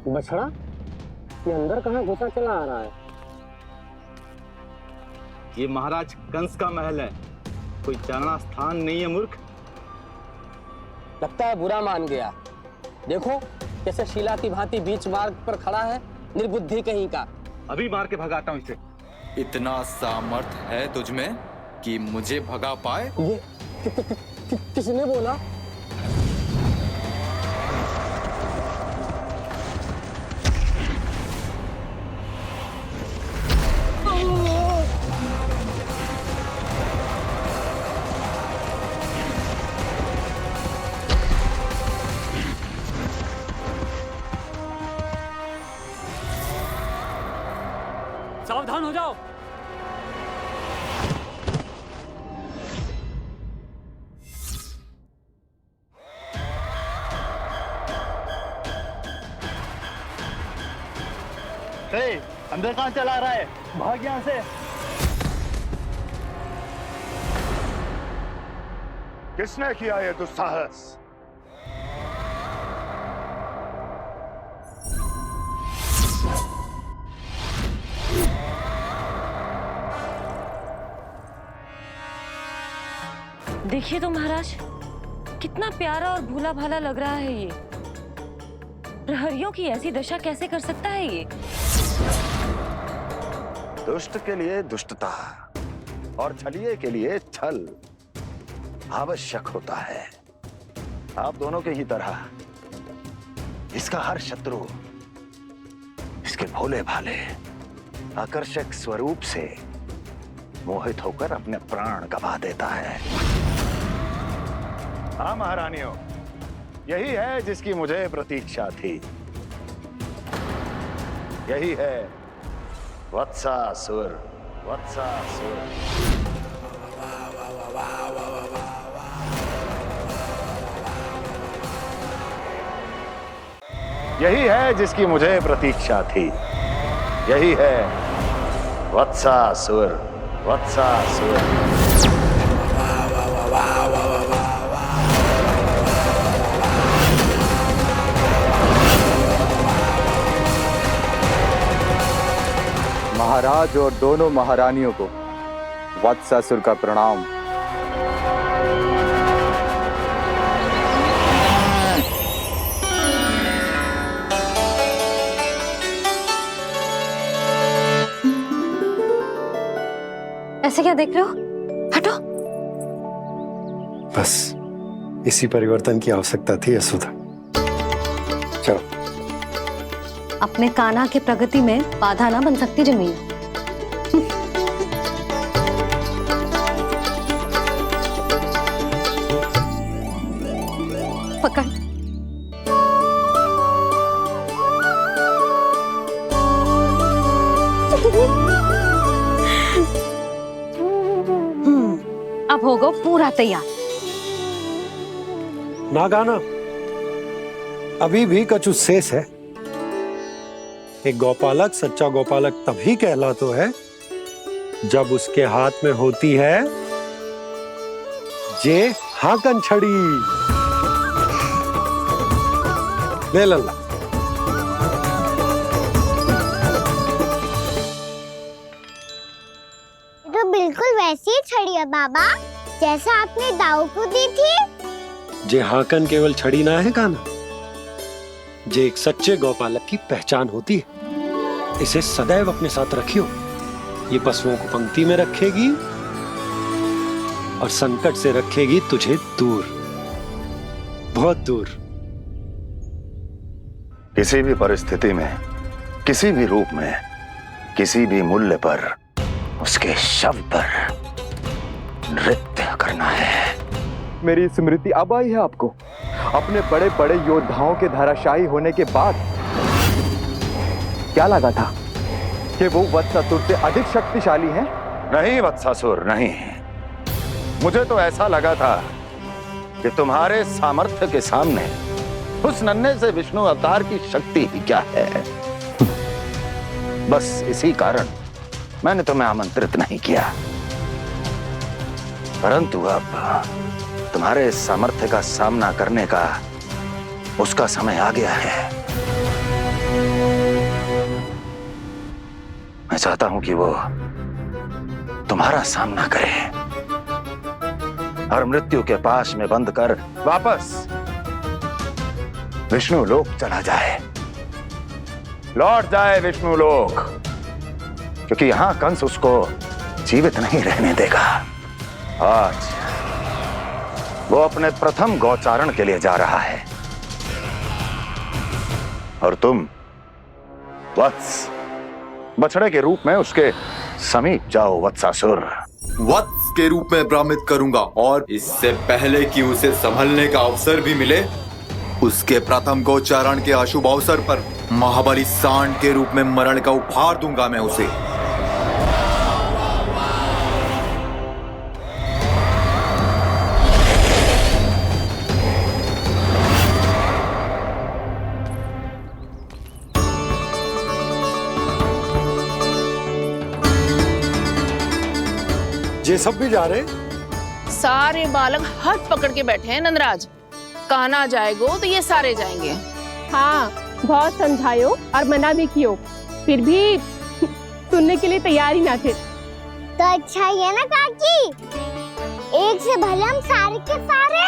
बछड़ा ये अंदर कहाँ घुसा चला आ रहा है? ये महाराज कंस का महल है, कोई जाना स्थान नहीं है मूर्ख। लगता है बुरा मान गया। देखो कैसे शिला की भांति बीच मार्ग पर खड़ा है, निर्बुद्धि कहीं का। अभी मार के भगाता हूँ इसे। इतना सामर्थ है तुझमें कि मुझे भगा पाए? ये किसने बोला? सावधान हो जाओ। अंदर कहाँ चला रहा है? भाग यहाँ से। किसने किया ये दुस्साहस? देखिए तो महाराज, कितना प्यारा और भोला भाला लग रहा है ये। प्रहरियों की ऐसी दशा कैसे कर सकता है ये? दुष्ट के लिए दुष्टता और छलिए के लिए छल आवश्यक होता है। आप दोनों के ही तरह इसका हर शत्रु इसके भोले भाले आकर्षक स्वरूप से मोहित होकर अपने प्राण गंवा देता है। हाँ महारानियों, यही है जिसकी मुझे प्रतीक्षा थी। यही है वत्सासुर। वत्सासुर यही है जिसकी मुझे प्रतीक्षा थी। यही है वत्सासुर। वत्सासुर महाराज और दोनों महारानियों को वत्सासुर का प्रणाम। ऐसे क्या देख रहे हो? हटो। बस इसी परिवर्तन की आवश्यकता थी यशोदा। चलो। अपने कान्हा की प्रगति में बाधा ना बन सकती जमीन। पकड़। अब होगा पूरा तैयार। ना गाना, अभी भी कछु शेष है। एक गौपालक सच्चा गौपालक तभी कहलाता है जब उसके हाथ में होती है जे हाकन छड़ी। ले लल्ला। तो बिल्कुल वैसी ही छड़ी है बाबा, जैसा आपने दाऊ को दी थी। जे हाकन केवल छड़ी ना है काना, जे एक सच्चे गौपालक की पहचान होती है। इसे सदैव अपने साथ रखियो। ये पशुओं को पंक्ति में रखेगी और संकट से रखेगी तुझे दूर, बहुत दूर। किसी भी परिस्थिति में, किसी भी रूप में, किसी भी मूल्य पर उसके शव पर नृत्य करना है। मेरी स्मृति अब आई है आपको? अपने बड़े बड़े योद्धाओं के धराशायी होने के बाद क्या लगा था कि वो वत्सासुर से अधिक शक्तिशाली हैं? नहीं वत्सासुर, नहीं। मुझे तो ऐसा लगा था कि तुम्हारे सामर्थ्य के सामने उस नन्हे से विष्णु अवतार की शक्ति ही क्या है। बस इसी कारण मैंने तुम्हें आमंत्रित नहीं किया। परंतु अब तुम्हारे सामर्थ्य का सामना करने का उसका समय आ गया है। मैं चाहता हूं कि वो तुम्हारा सामना करे और मृत्यु के पाश में बंद कर वापस विष्णु लोक चला जाए, लौट जाए विष्णु लोक, क्योंकि यहां कंस उसको जीवित नहीं रहने देगा। आज वो अपने प्रथम गौचारण के लिए जा रहा है और तुम वत्स बछड़े के रूप में उसके समीप जाओ वत्सासुर। वत्स के रूप में भ्रमित करूंगा और इससे पहले कि उसे संभलने का अवसर भी मिले, उसके प्रथम गोचारण के अशुभ अवसर पर महाबली सांड के रूप में मरण का उपहार दूंगा मैं उसे। ये सब भी जा रहे? सारे बालक हाथ पकड़ के बैठे हैं नंदराज। कान्हा जाएगो तो ये सारे जाएंगे। हाँ, बहुत समझायो और मना भी कियो, फिर भी सुनने के लिए तैयार ही ना थे। तो अच्छा ही है ना काकी, एक से भले हम सारे के सारे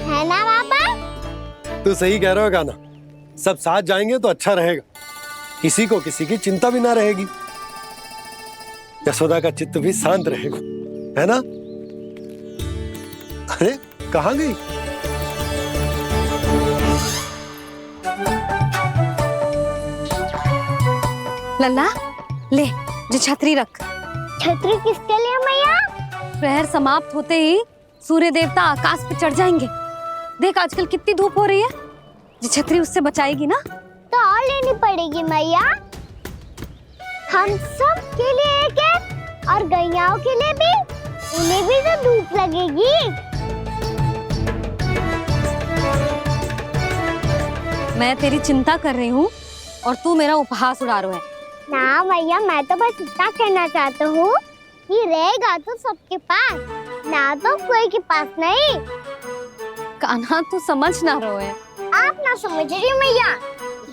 है ना बाबा? तू सही कह रहा हो कान्हा, सब साथ जाएंगे तो अच्छा रहेगा, किसी को किसी की चिंता भी ना रहेगी, यशोदा का चित्त भी शांत रहेगा, है ना? अरे कहाँ गई? लल्ला ले, जो छतरी रख। छतरी किसके लिए मैया? प्रहर समाप्त होते ही सूर्य देवता आकाश पे चढ़ जाएंगे। देख आजकल कितनी धूप हो रही है, जो छतरी उससे बचाएगी ना। तो और लेनी पड़ेगी मैया, हम सब के लिए एक एक और गैयाओं के लिए भी, उन्हें भी तो धूप लगेगी। मैं तेरी चिंता कर रही हूँ और तू मेरा उपहास उड़ा रहा है। ना मैया, मैं तो बस इतना कहना चाहता हूँ कि रहेगा तो सबके पास, ना तो कोई के पास नहीं। कान्हा तू समझ ना रहो है। आप ना समझ रही मैया,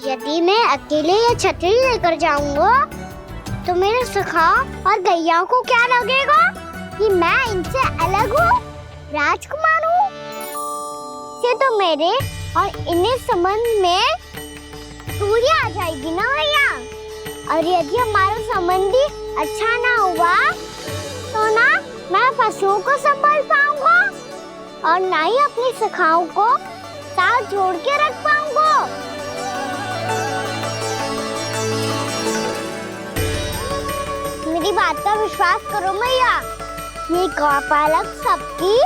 यदि मैं अकेले ये छतरी लेकर जाऊंगा तो मेरे सखा और गैयाओं को क्या लगेगा कि मैं इनसे अलग हूँ, राजकुमार हूँ। ये तो मेरे और इन्हें संबंध में दूरी आ जाएगी ना भैया। और यदि हमारा संबंध ही अच्छा ना हुआ तो ना मैं पशुओं को संभाल पाऊंगा और ना ही अपनी सखाओं को साथ जोड़ के रख पाऊंगा। मेरी बात का विश्वास करो मैया, ये गौपालक सबकी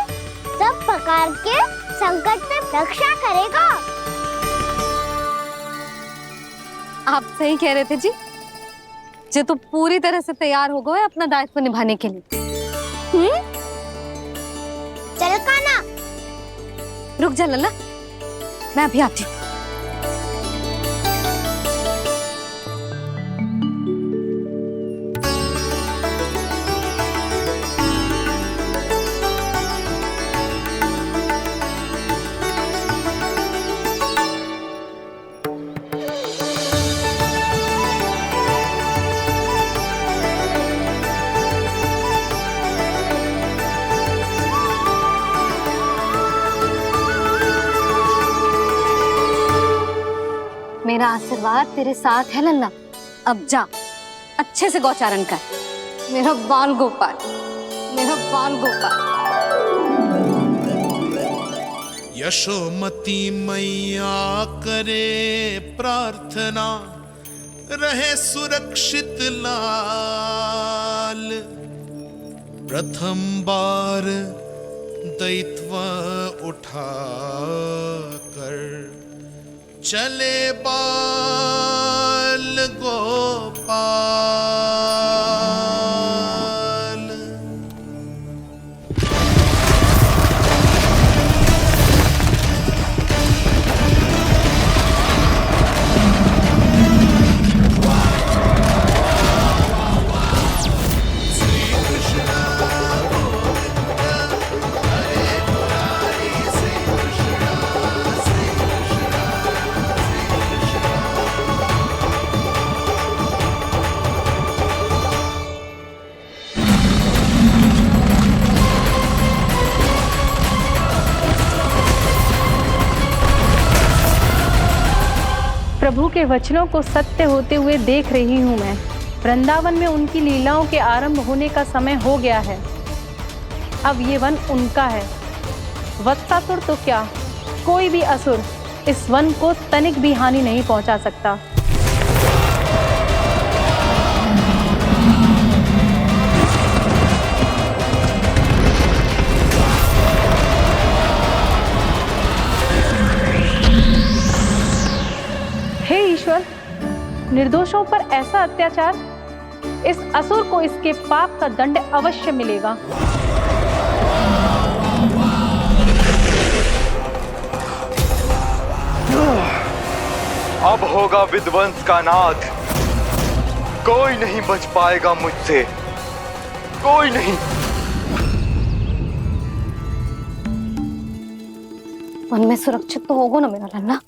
सब प्रकार के संकट से रक्षा करेगा। आप सही कह रहे थे जी, जो तो पूरी तरह से तैयार हो गए अपना दायित्व निभाने के लिए। चल कान्हा। रुक जा लल्ला, मैं अभी आती हूँ। मेरा आशीर्वाद तेरे साथ है लल्ला। अब जा, अच्छे से गौचारण कर। मेरा बाल गोपाल, मेरा बाल गोपाल। यशोमती मैया करे प्रार्थना, रहे सुरक्षित लाल। प्रथम बार दैत्व उठा कर चले बाल गोपाल। प्रभु के वचनों को सत्य होते हुए देख रही हूँ मैं। वृंदावन में उनकी लीलाओं के आरंभ होने का समय हो गया है। अब ये वन उनका है। वत्सासुर तो क्या, कोई भी असुर इस वन को तनिक भी हानि नहीं पहुंचा सकता। हे ईश्वर, निर्दोषों पर ऐसा अत्याचार, इस असुर को इसके पाप का दंड अवश्य मिलेगा। अब होगा विध्वंस का नाद। कोई नहीं बच पाएगा मुझसे, कोई नहीं। वन में सुरक्षित तो होगा ना मेरा लल्ला?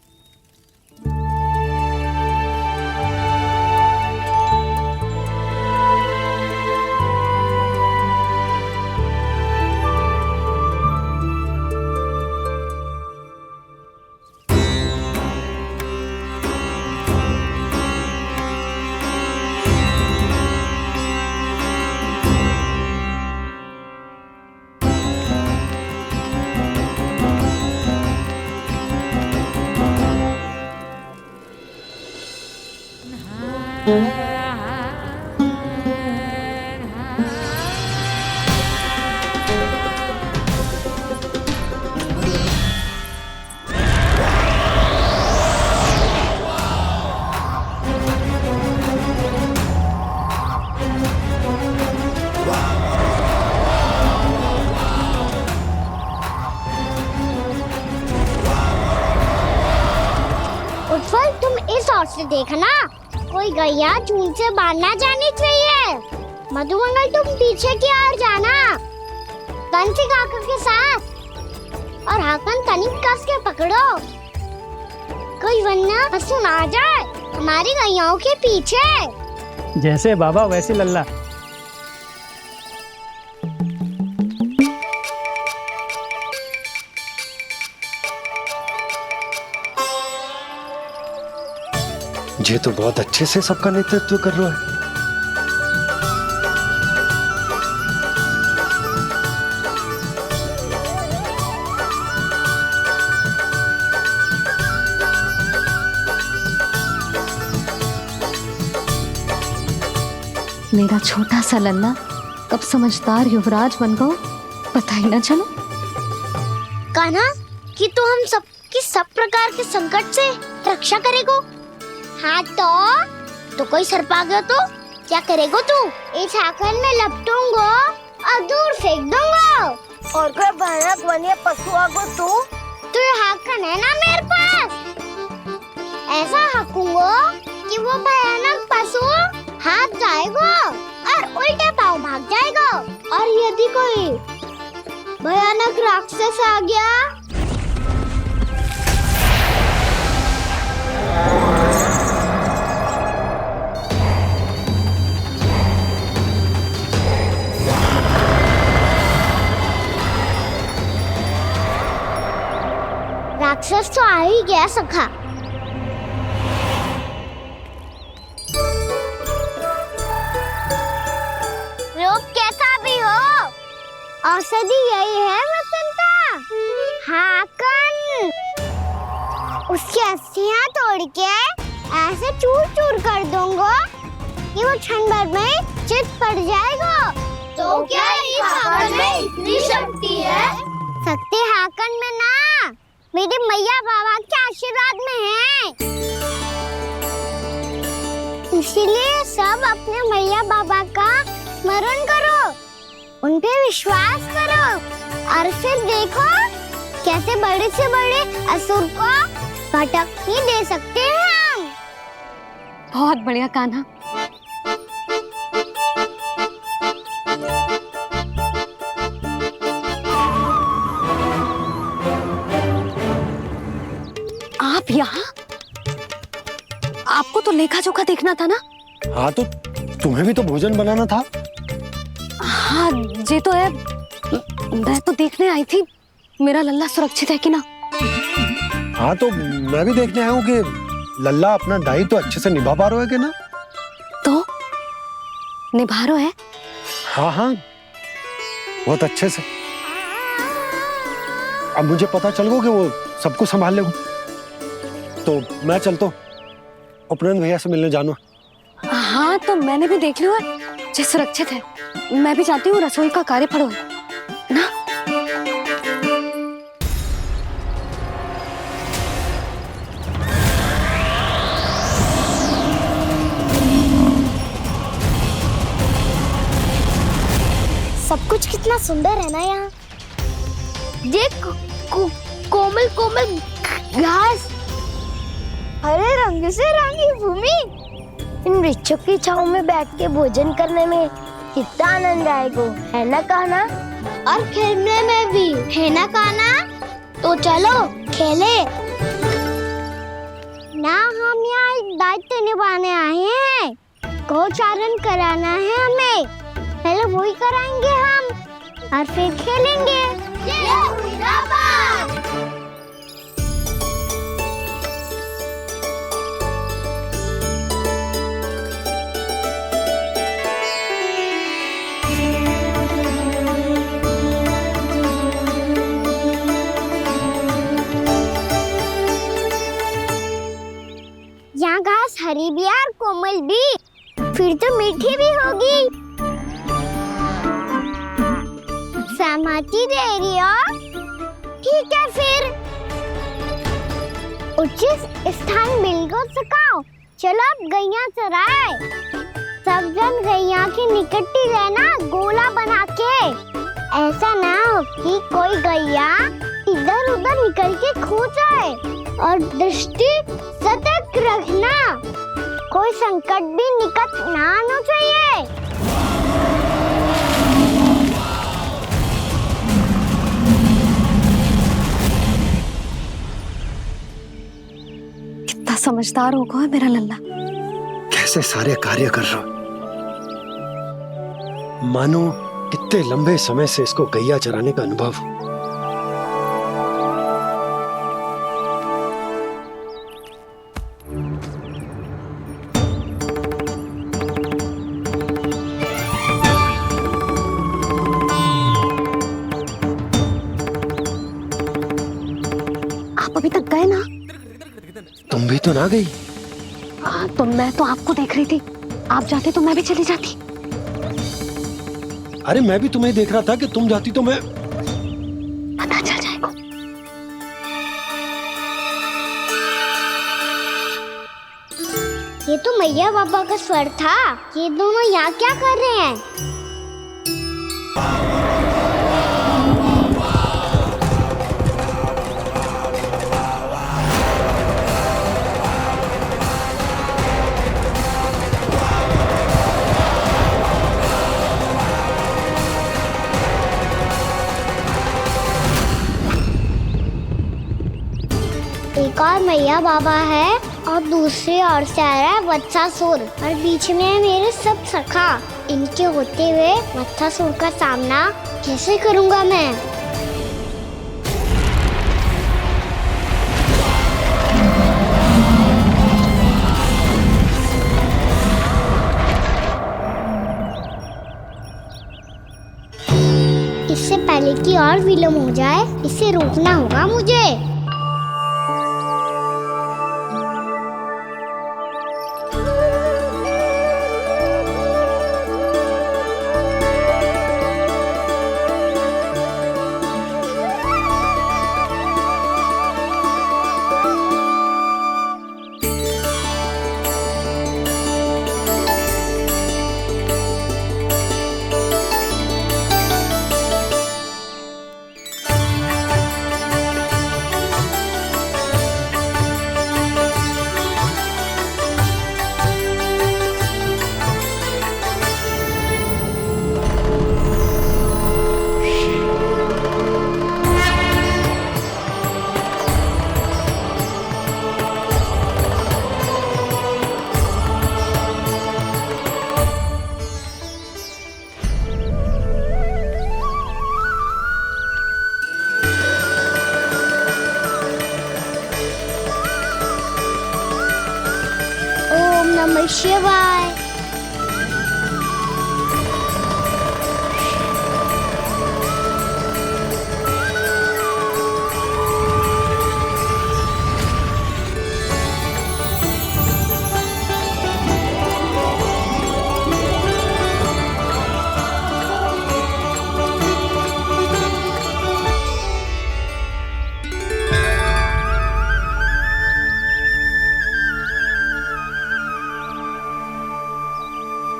उज्जवल, तुम इस ओर से देखना, कोई गैया झूठ से बाहर ना जानी चाहिए। मधुमंगल, तुम पीछे की ओर जाना, बंसी काका के साथ, और हाकन तनिक कस के पकड़ो, कोई वरना पशु ना जाए हमारी गैयाओं के पीछे। जैसे बाबा वैसे लल्ला। ये तो बहुत अच्छे से सबका नेतृत्व कर रहा है। मेरा छोटा सा लल्ला कब समझदार युवराज बन गो पता ही ना चलो। कान्हा, कि तू हम सबकी सब प्रकार के संकट से रक्षा करेगो। हाँ तो कोई सर्प आ गया तो क्या करेगो तू? इस हाकन में लपटूंगो और दूर फेंक दूंगा। और कोई भयानक वन्य पशु आगो तो ये हाकन है ना मेरे पास, ऐसा हाकूंगो कि वो भयानक पशु हाथ जाएगा और उल्टे पाँव भाग जाएगा। और यदि कोई भयानक राक्षस आ गया राक्षस तो आ ही गया सखा। रूप कैसा भी हो, औषधि यही है वसंता। हाकन उसकी अस्थियां तोड़ के ऐसे चूर चूर कर दूंगा कि वो क्षण भर में चित पड़ जाएगा। तो क्या इस हाकन में इतनी शक्ति है? शक्ति हाकन में ना, मेरे मैया बाबा के आशीर्वाद में है। इसीलिए सब अपने मैया बाबा का स्मरण करो, उन पे विश्वास करो और फिर देखो कैसे बड़े से बड़े असुर को भटक ही दे सकते हैं हम। बहुत बढ़िया कान्हा। आप यहाँ? आपको तो लेखा जोखा देखना था ना? हाँ तो तुम्हें भी तो भोजन बनाना था। हाँ ये तो है, मैं तो देखने आई थी मेरा लल्ला सुरक्षित है कि ना। हाँ तो मैं भी देखने आया हूँ कि लल्ला अपना दायित्व तो अच्छे से निभा पा रहे हो कि ना? तो निभा रहे है? हाँ हाँ, बहुत अच्छे से। अब मुझे पता चल गया कि वो सबको संभाल लेगा, तो मैं चलता हूँ, उपनंद भैया से मिलने जानो। हाँ, तो मैंने भी देख लिया जो सुरक्षित है। मैं भी चाहती हूँ रसोई का कार्य पड़ो ना। सब कुछ कितना सुंदर है ना यहाँ। देख कोमल कोमल घास, हरे रंग से रंगी भूमि। इन वृक्षों की छांव में बैठ के भोजन करने में कितना आनंद आएगा, है ना कान्हा? और खेलने में भी, है ना कान्हा? तो चलो खेले ना। हम यहाँ एक दायित्व निभाने आए हैं, गौचारण कराना है हमें। पहले वही कराएंगे हम और फिर खेलेंगे। यहाँ घास हरी भी और कोमल भी, फिर तो मीठी भी होगी। सहमति दे रही हो? ठीक है फिर उचित स्थान मिलकर सिखाओ। चलो अब गैया चराए। सब जन गैया के निकट ही रहना, गोला बना के। ऐसा ना हो कि कोई गैया इधर उधर निकल के खो जाए। और दृष्टि सतर्क रखना, कोई संकट भी निकट ना आना चाहिए। कितना समझदार होगा मेरा लल्ला। कैसे सारे कार्य कर रहा, मानो कितने लंबे समय से इसको गैया चराने का अनुभव हो। आप अभी तक गए ना? तुम भी तो ना गई। हाँ, तो मैं तो आपको देख रही थी। आप जाते तो मैं भी चली जाती। अरे मैं भी तुम्हें देख रहा था कि तुम जाती तो मैं। पता चल जाएगा। ये तो मैया बाबा का स्वर था। ये दोनों यहाँ क्या कर रहे हैं? एक और मैया बाबा है और दूसरी ओर से आ रहा है वत्सासुर, और बीच में है मेरे सब सखा। इनके होते हुए वत्सासुर का सामना कैसे करूंगा मैं? इससे पहले कि और विलम्ब हो जाए, इसे रोकना होगा मुझे। नमः शिवाय।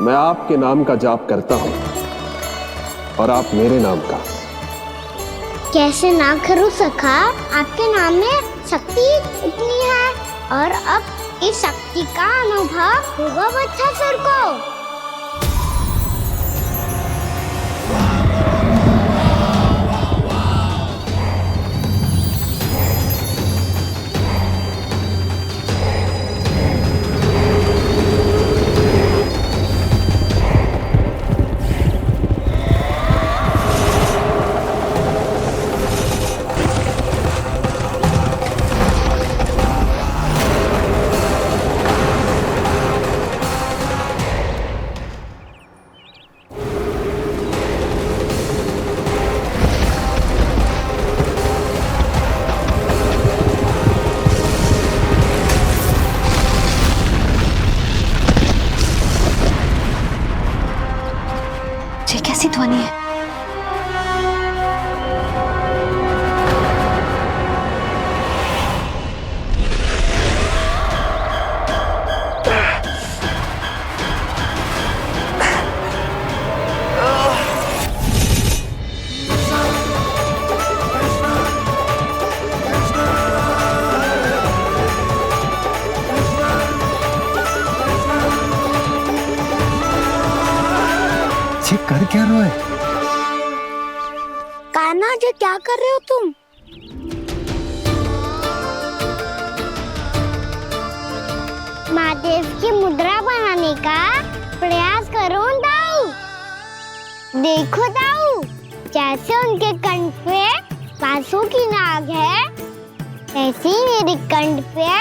मैं आपके नाम का जाप करता हूं और आप मेरे नाम का। कैसे ना करूं सखा, आपके नाम में शक्ति इतनी है और अब इस शक्ति का अनुभव होगा वत्सासुर को। ये कैसी ध्वनि है? ये कर क्या रहे हो? कान्हा जी क्या कर रहे हो तुम? महादेव की मुद्रा बनाने का प्रयास करो दाऊ। देखो दाऊ, जैसे उनके कंठ पे बांसुरी की नाग है, ऐसे ही मेरे कंठ पे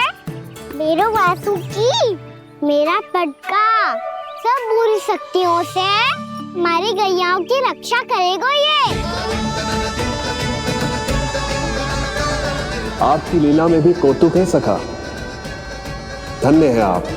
मेरो बांसुरी, मेरा पटका सब बुरी शक्तियों से हमारी गैयाओं की रक्षा करेगा ये। आपकी लीला में भी कौतुक है सखा, धन्य है आप।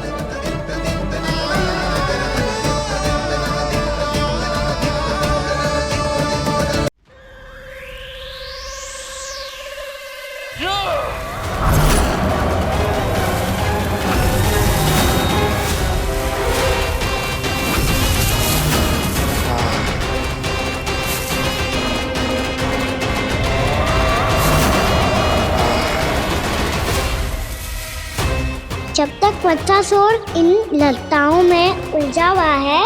जब तक वत्सासुर इन लताओं में उलझा हुआ है,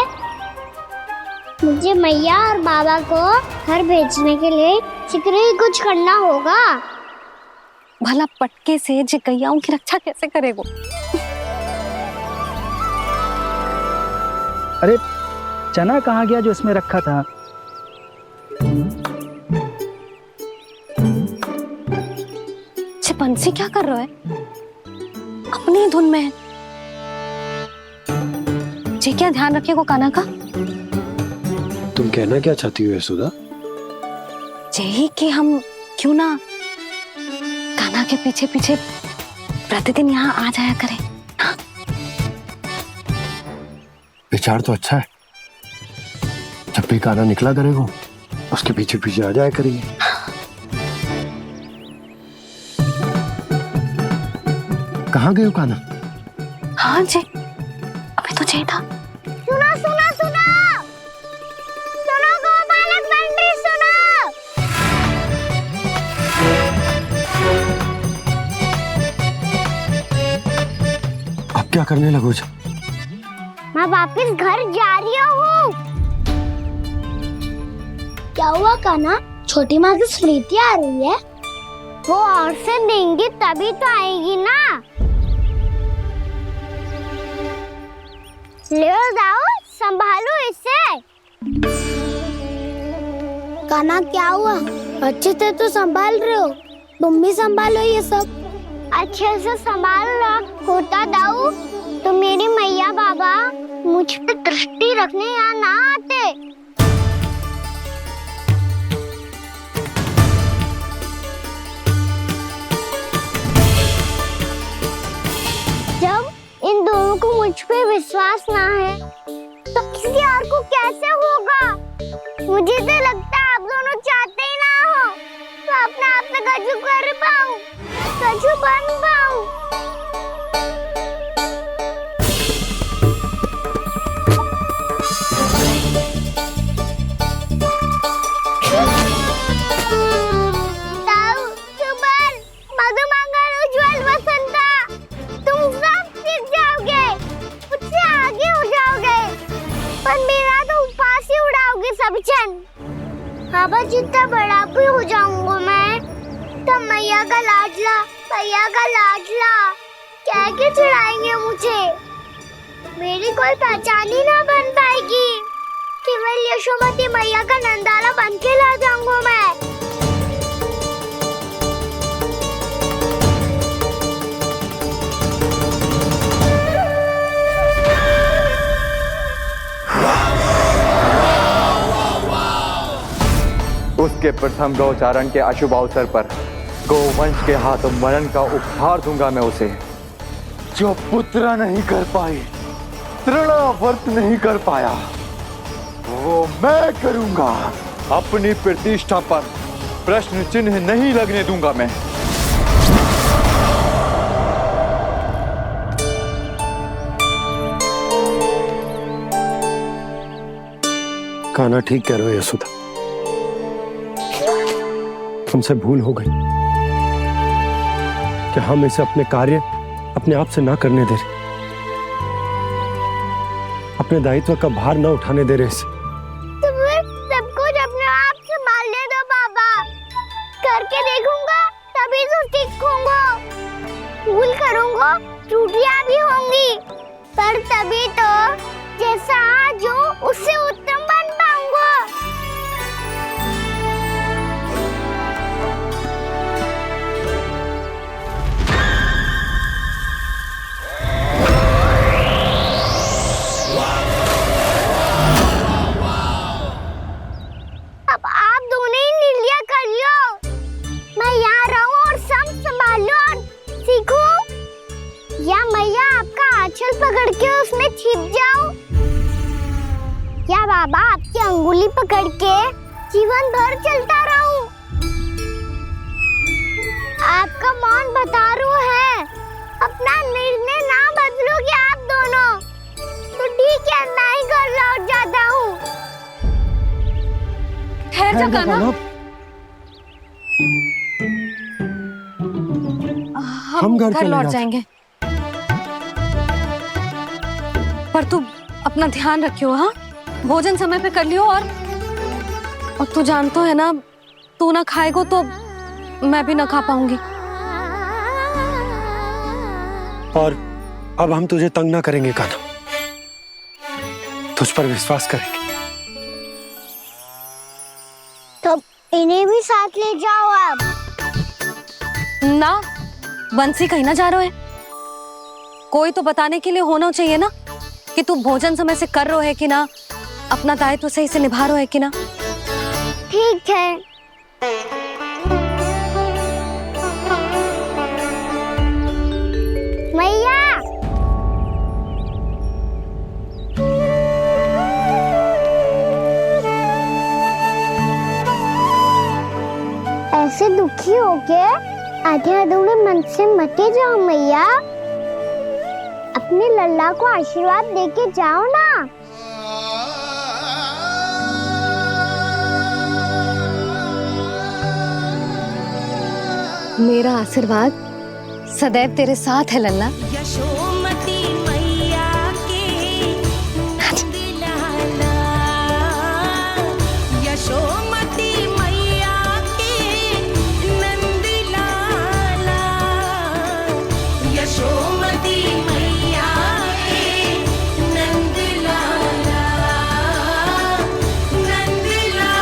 मुझे मैया और बाबा को घर भेजने के लिए शीघ्र ही कुछ करना होगा। भला पटके से जे गैयाओं की रक्षा कैसे करेगो? अरे चना कहाँ गया जो इसमें रखा था? बंसी क्या कर रहा है? अपनी ही धुन में है। जी क्या ध्यान रखिएगा कान्हा का। तुम कहना क्या चाहती हो यशोदा? यही कि हम क्यों ना कान्हा के पीछे पीछे प्रतिदिन यहाँ आ जाया करें। हाँ? विचार तो अच्छा है। जब भी कान्हा निकला करेगा उसके पीछे पीछे आ जाया करेंगे। कहाँ गए हो कान्हा? हाँ जी, अभी तो यही था। सुनो सुनो सुनो सुनो गोपालक मंत्री सुनो। अब क्या करने लगो? मैं वापस घर जा रही हूँ। क्या हुआ कान्हा? छोटी माँ की स्मृति आ रही है। वो और से देंगी तभी तो आएगी ना। ले जाओ, संभालो इसे। कान्हा क्या हुआ? अच्छे से तो संभाल रहे हो, तुम भी संभालो ये सब। अच्छे से संभाल रहा होता दाऊ तो मेरी मैया रखने यहाँ ना आते। जब इन दोनों को मुझ पे विश्वास ना है तो किसी और को कैसे होगा? मुझे तो लगता है आप दोनों चाहते ही ना हो तो अपने आप से कछु कर पाऊं, कछु बन पाऊं। बाबा जितना बड़ा भी हो जाऊंगा मैं तब मैया का लाडला, भैया का लाडला क्या के चढ़ाएंगे मुझे। मेरी कोई पहचान ही ना बन पाएगी। केवल यशोमती मैया का नंदाला बन के ला जाऊंगा मैं। उसके प्रथम गौचारण के अशुभ अवसर पर गोवंश के हाथों मरण का उपहार दूंगा मैं उसे। जो पुत्र नहीं कर पाई, तृणावर्त नहीं कर पाया, वो मैं करूंगा। अपनी प्रतिष्ठा पर प्रश्न चिन्ह नहीं लगने दूंगा मैं। कान्हा ठीक कह रहे हो यशोदा, हमसे भूल हो गई कि हम इसे अपने कार्य अपने आप से ना करने दे रहे, अपने दायित्व का भार ना उठाने दे रहे इसे। तो फिर सब कुछ अपने आप संभालने दो बाबा। करके देखूंगा तभी तो सीखूंगा। भूल करूंगा, त्रुटियां भी होंगी, पर तभी तो जैसा आज हूं उससे उत्तम बन पाऊंगा। पकड़ के उसमें छिप जाऊं या बाबा आपकी अंगुली पकड़ के जीवन भर चलता रहूं? आपका मौन बतारू है। अपना निर्णय ना बदलोगे आप दोनों तो ठीक है, मैं ही घर लौट जाता हूँ। ठहर जा कान्हा, हम घर लौट जाएंगे, पर तू अपना ध्यान रखियो। हाँ, भोजन समय पे कर लियो। और तू जानतो है ना, तू ना खाएगो तो मैं भी ना खा पाऊंगी। और अब हम तुझे तंग ना करेंगे कान्हा, तुझ पर विश्वास करेंगे। तो इन्हें भी साथ ले जाओ अब। ना, बंसी कहीं ना जा रहे है। कोई तो बताने के लिए होना चाहिए ना कि तू भोजन समय से कर रहे है कि ना, अपना दायित्व सही से निभा रहे है कि ना। ठीक है। मैया, ऐसे दुखी होके आधे अधूरे मन से मत जाओ मैया। अपने लल्ला को आशीर्वाद देके जाओ ना। मेरा आशीर्वाद सदैव तेरे साथ है लल्ला। यशोमती मैया के नंदलाला, यशोमती मैया के नंदलाला, यशोमती मैया के नंदलाला, नंदलाला।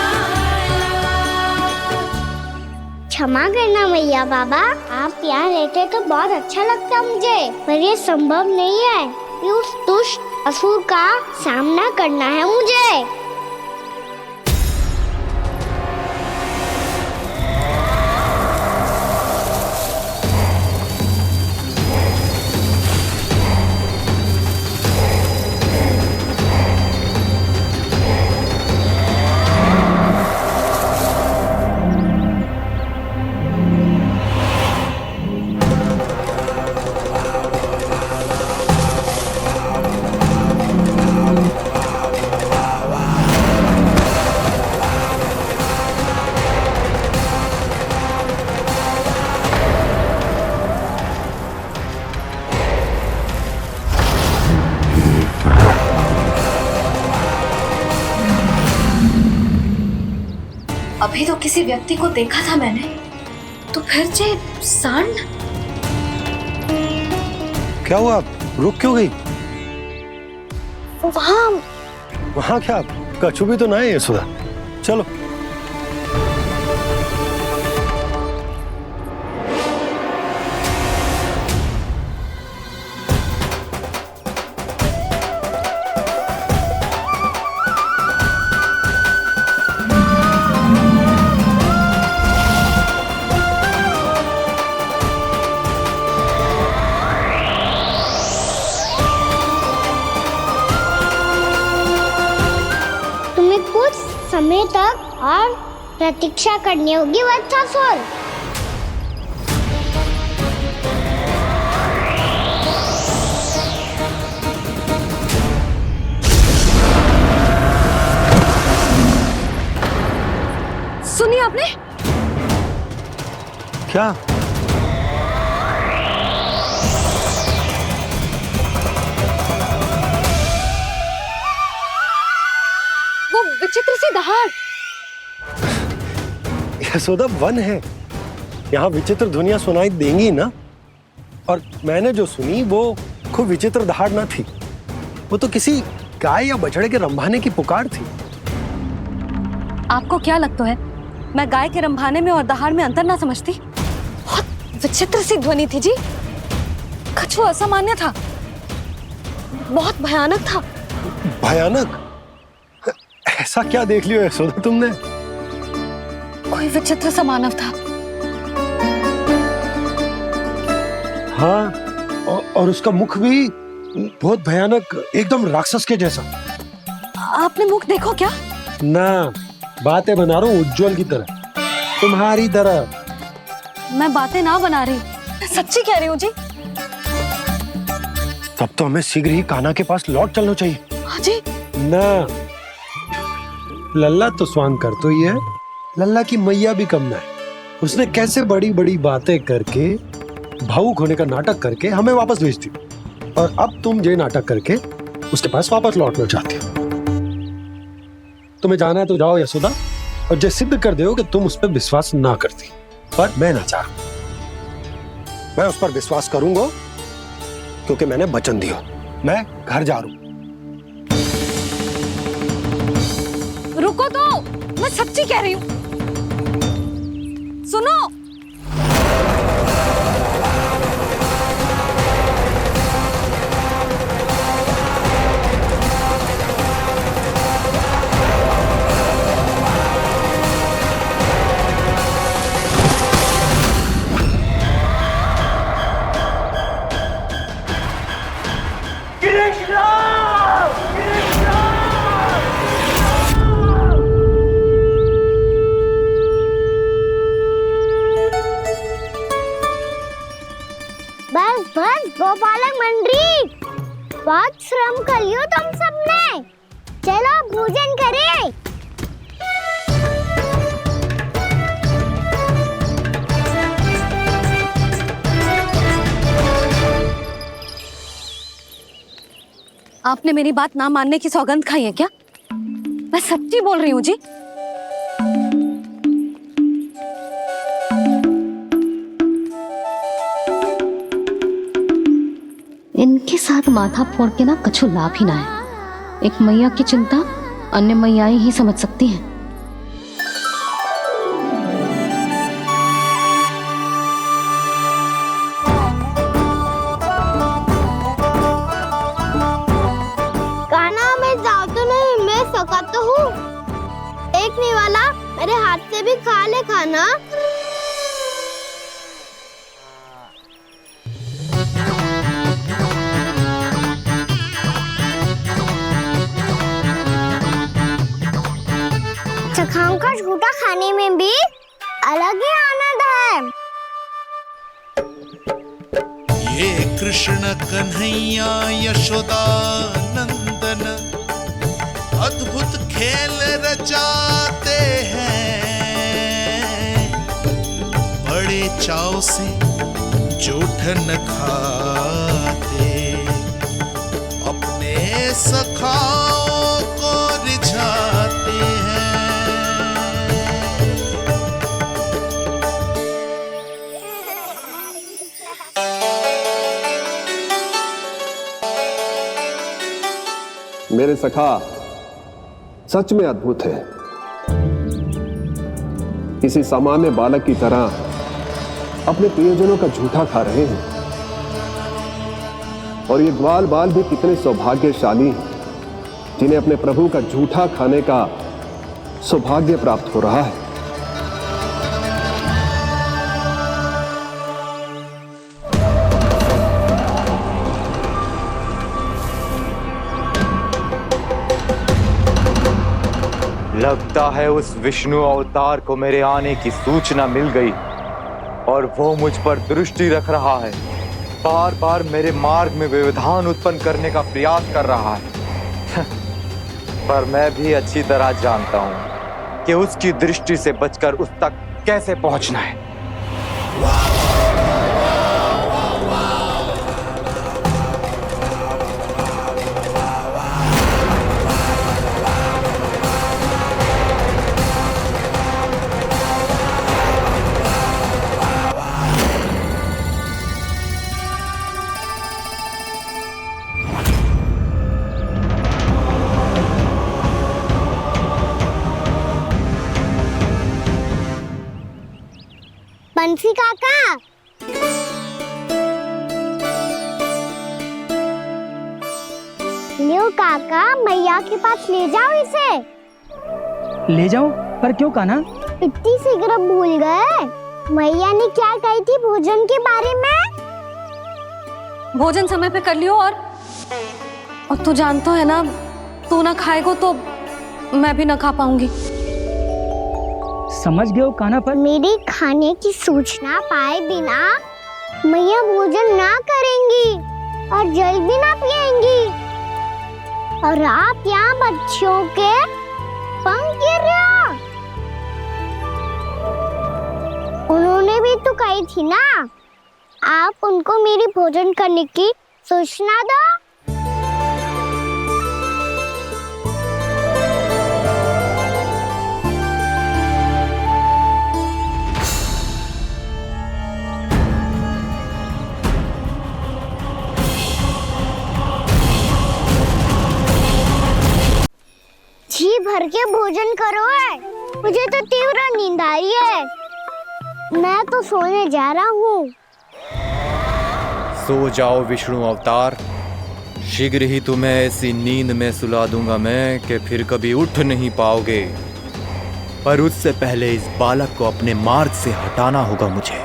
क्षमा करना मैया बाबा, आप यहाँ रहते तो बहुत अच्छा लगता मुझे, पर ये संभव नहीं है। कि उस दुष्ट असुर का सामना करना है मुझे। अभी तो किसी व्यक्ति को देखा था मैंने, तो फिर से सांड। क्या हुआ, रुक क्यों गई? वहाँ क्या कछु भी तो ना है यशोदा, चलो। समय तक और प्रतीक्षा करनी होगी वत्सासुर। सुनिए आपने क्या? वो विचित्र सी दहाड़। यशोदा वन है, यहाँ विचित्र ध्वनियां सुनाई देंगी ना। और मैंने जो सुनी वो खूब विचित्र दहाड़ ना थी, वो तो किसी गाय या बछड़े के रंभाने की पुकार थी। आपको क्या लगता है मैं गाय के रंभाने में और दहाड़ में अंतर ना समझती? बहुत विचित्र सी ध्वनि थी जी, कुछ वो असामान्य था, बहुत भयानक था। भयानक? ऐसा क्या देख लियो यशोदा तुमने? कोई विचित्र सा मानव था। हाँ, और उसका मुख भी बहुत भयानक, एकदम राक्षस के जैसा। आपने मुख देखो क्या? ना, बातें बना रहा हूँ उज्जवल की तरह, तुम्हारी तरह। मैं बातें ना बना रही, मैं सच्ची कह रही हूँ जी। तब तो हमें शीघ्र ही कान्हा के पास लौट चलना चाहिए। हाँ जी। ना, लल्ला तो स्वांग कर तो ही है, लल्ला की मैया भी कम ना है। उसने कैसे बड़ी बड़ी बातें करके, भावुक होने का नाटक करके हमें वापस भेज दी, और अब तुम ये नाटक करके उसके पास वापस लौटना चाहती हो। तुम्हें जाना है तो जाओ यशोदा, और ये सिद्ध कर दो कि तुम उस पर विश्वास ना करती। पर मैं ना चाहूं, मैं उस पर विश्वास करूंगा क्योंकि मैंने वचन दिया। मैं घर जा रहा हूं। रुको तो, मैं सच्ची कह रही हूँ, सुनो। बस बस गोपालक मंडली, बहुत श्रम कर लियो तुम सबने, चलो भोजन करें। आपने मेरी बात ना मानने की सौगंध खाई है क्या? मैं सच्ची बोल रही हूँ जी। इनके साथ माथा फोड़ के ना कछु लाभ ही ना है। एक मैया की चिंता अन्य मैयाएं ही समझ सकती हैं। देखने वाला मेरे हाथ से भी खा ले खाना। सखाओं का झूठा खाने में भी अलग ही आनंद है। ये कृष्ण कन्हैया यशोदा नंदन अद्भुत खेल रचाते हैं, बड़े चाव से जूठन खाते, अपने सखाओं को रिझाते हैं। मेरे सखा सच में अद्भुत है। किसी सामान्य बालक की तरह अपने प्रियजनों का झूठा खा रहे हैं। और ये ग्वाल बाल भी कितने सौभाग्यशाली हैं जिन्हें अपने प्रभु का झूठा खाने का सौभाग्य प्राप्त हो रहा है। लगता है उस विष्णु अवतार को मेरे आने की सूचना मिल गई और वो मुझ पर दृष्टि रख रहा है। बार बार मेरे मार्ग में व्यवधान उत्पन्न करने का प्रयास कर रहा है। पर मैं भी अच्छी तरह जानता हूं कि उसकी दृष्टि से बचकर उस तक कैसे पहुंचना है। बंसी काका, लियो काका, मैया के पास ले जाओ इसे। ले जाओ? पर क्यों कान्हा? इतनी शीघ्र भूल गए? मैया ने क्या कही थी भोजन के बारे में? भोजन समय पे कर लियो। और तू जानता है ना, तू ना खाएगा तो मैं भी ना खा पाऊंगी। समझ गए हो कान्हा? पर मेरे खाने की सूचना पाए बिना मैया भोजन ना करेंगी और जल भी ना पिएंगी। और आप यहाँ बच्चों के पंख गिर रहे हो। उन्होंने भी तो कही थी ना, आप उनको मेरी भोजन करने की सूचना दो। जी भर के भोजन करो है, मुझे तो तीव्र नींद आ रही है। मैं तो सोने जा रहा हूँ। सो जाओ विष्णु अवतार, शीघ्र ही तुम्हें ऐसी नींद में सुला दूंगा मैं कि फिर कभी उठ नहीं पाओगे। पर उससे पहले इस बालक को अपने मार्ग से हटाना होगा मुझे।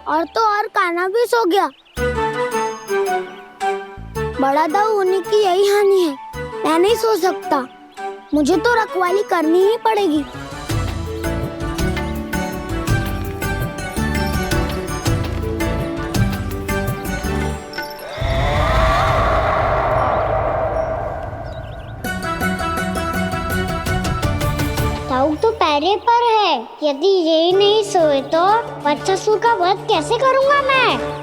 और तो और कान्हा भी सो गया। बड़ा दाऊ होने की यही हानि है। मैं नहीं सो सकता, मुझे तो रखवाली करनी ही पड़ेगी। दाऊ तो पैरे पर है। यदि यही नहीं सोए तो बच्चासुर का वध कैसे करूंगा मैं?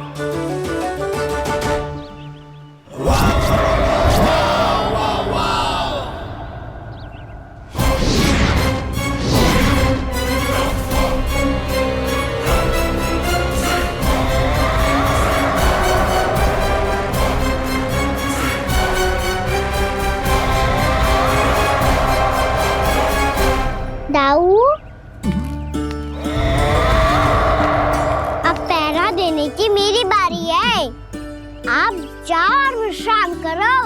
आप जाओ और विश्राम करो।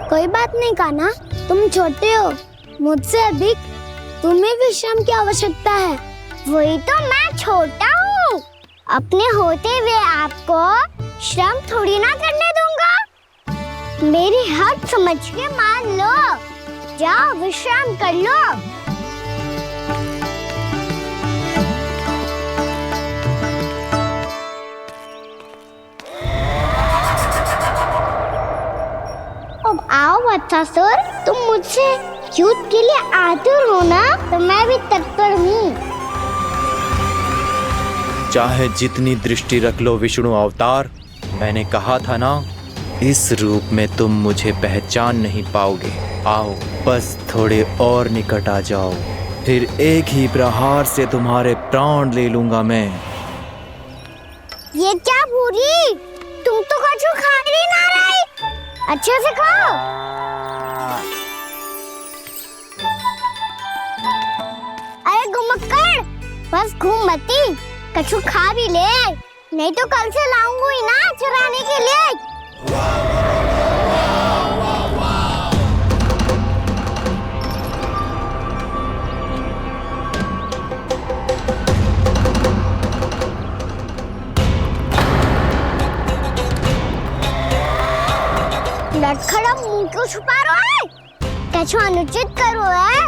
कोई बात नहीं कान्हा, तुम छोटे हो, मुझसे अधिक तुम्हें विश्राम की आवश्यकता है। वही तो मैं छोटा हूँ, अपने होते हुए आपको श्रम थोड़ी ना करने दूंगा। मेरी हद समझ के मान लो, जाओ विश्राम कर लो। अब आओ वत्सासुर, तुम मुझसे युद्ध के लिए आतुर हो ना, तो मैं भी तत्पर हूँ। चाहे जितनी दृष्टि रख लो विष्णु अवतार, मैंने कहा था ना, इस रूप में तुम मुझे पहचान नहीं पाओगे। आओ बस थोड़े और निकट आ जाओ, फिर एक ही प्रहार से तुम्हारे प्राण ले लूंगा मैं। ये क्या भूरी, तुम तो कछु खा ही ना रही, अच्छे से खाओ। अरे घुमक्कड़, बस घूम मती, कछु खा भी ले, नहीं तो कल से लाऊंगी ना चुराने के लिए। लटखड़ा मुंह क्यों छुपा रहा है? कछु अनुचित करो है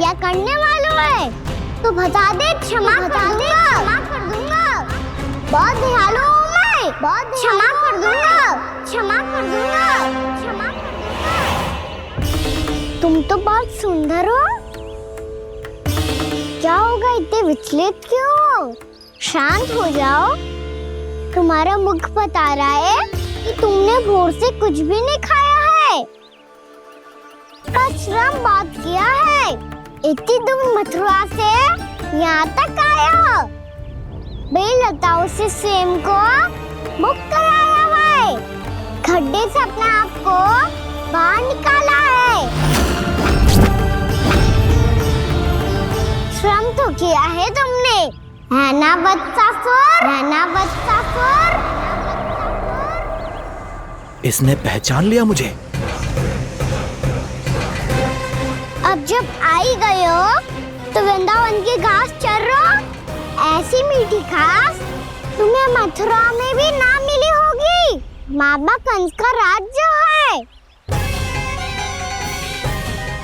या करने वालों है तो बता दे, क्षमा कर दूंगा। बहुत दयालु हूँ मैं, बहुत क्षमा कर दूंगा। तुम तो बहुत सुंदर हो, क्या होगा इतने विचलित क्यों हो? शांत हो जाओ, तुम्हारा मुख बता रहा है कि तुमने भोर से कुछ भी नहीं खाया है, श्रम बात किया है, इतनी दूर मथुरा से यहाँ तक आया हो, बेलताओं से सेम को मुक्त कराया हुआ है, खड्डे से अपने आप को बाहर निकाला है, श्रम तो किया है तुमने, है ना वत्सासुर? इसने पहचान लिया मुझे। अब जब आई गए हो तो वृंदावन की घास चर रहो, ऐसी मीठी घास तुम्हें मथुरा में भी ना मिली होगी। मामा कंस का राज्य है।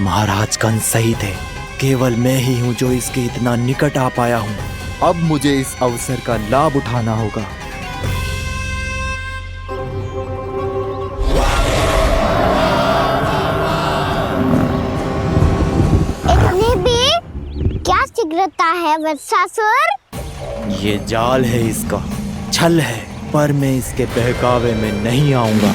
महाराज कंस सही थे, केवल मैं ही हूँ जो इसके इतना निकट आ पाया हूँ। अब मुझे इस अवसर का लाभ उठाना होगा। इतने भी क्या शीघ्रता है वत्सासुर? ये जाल है इसका, छल है, पर मैं इसके बहकावे में नहीं आऊंगा।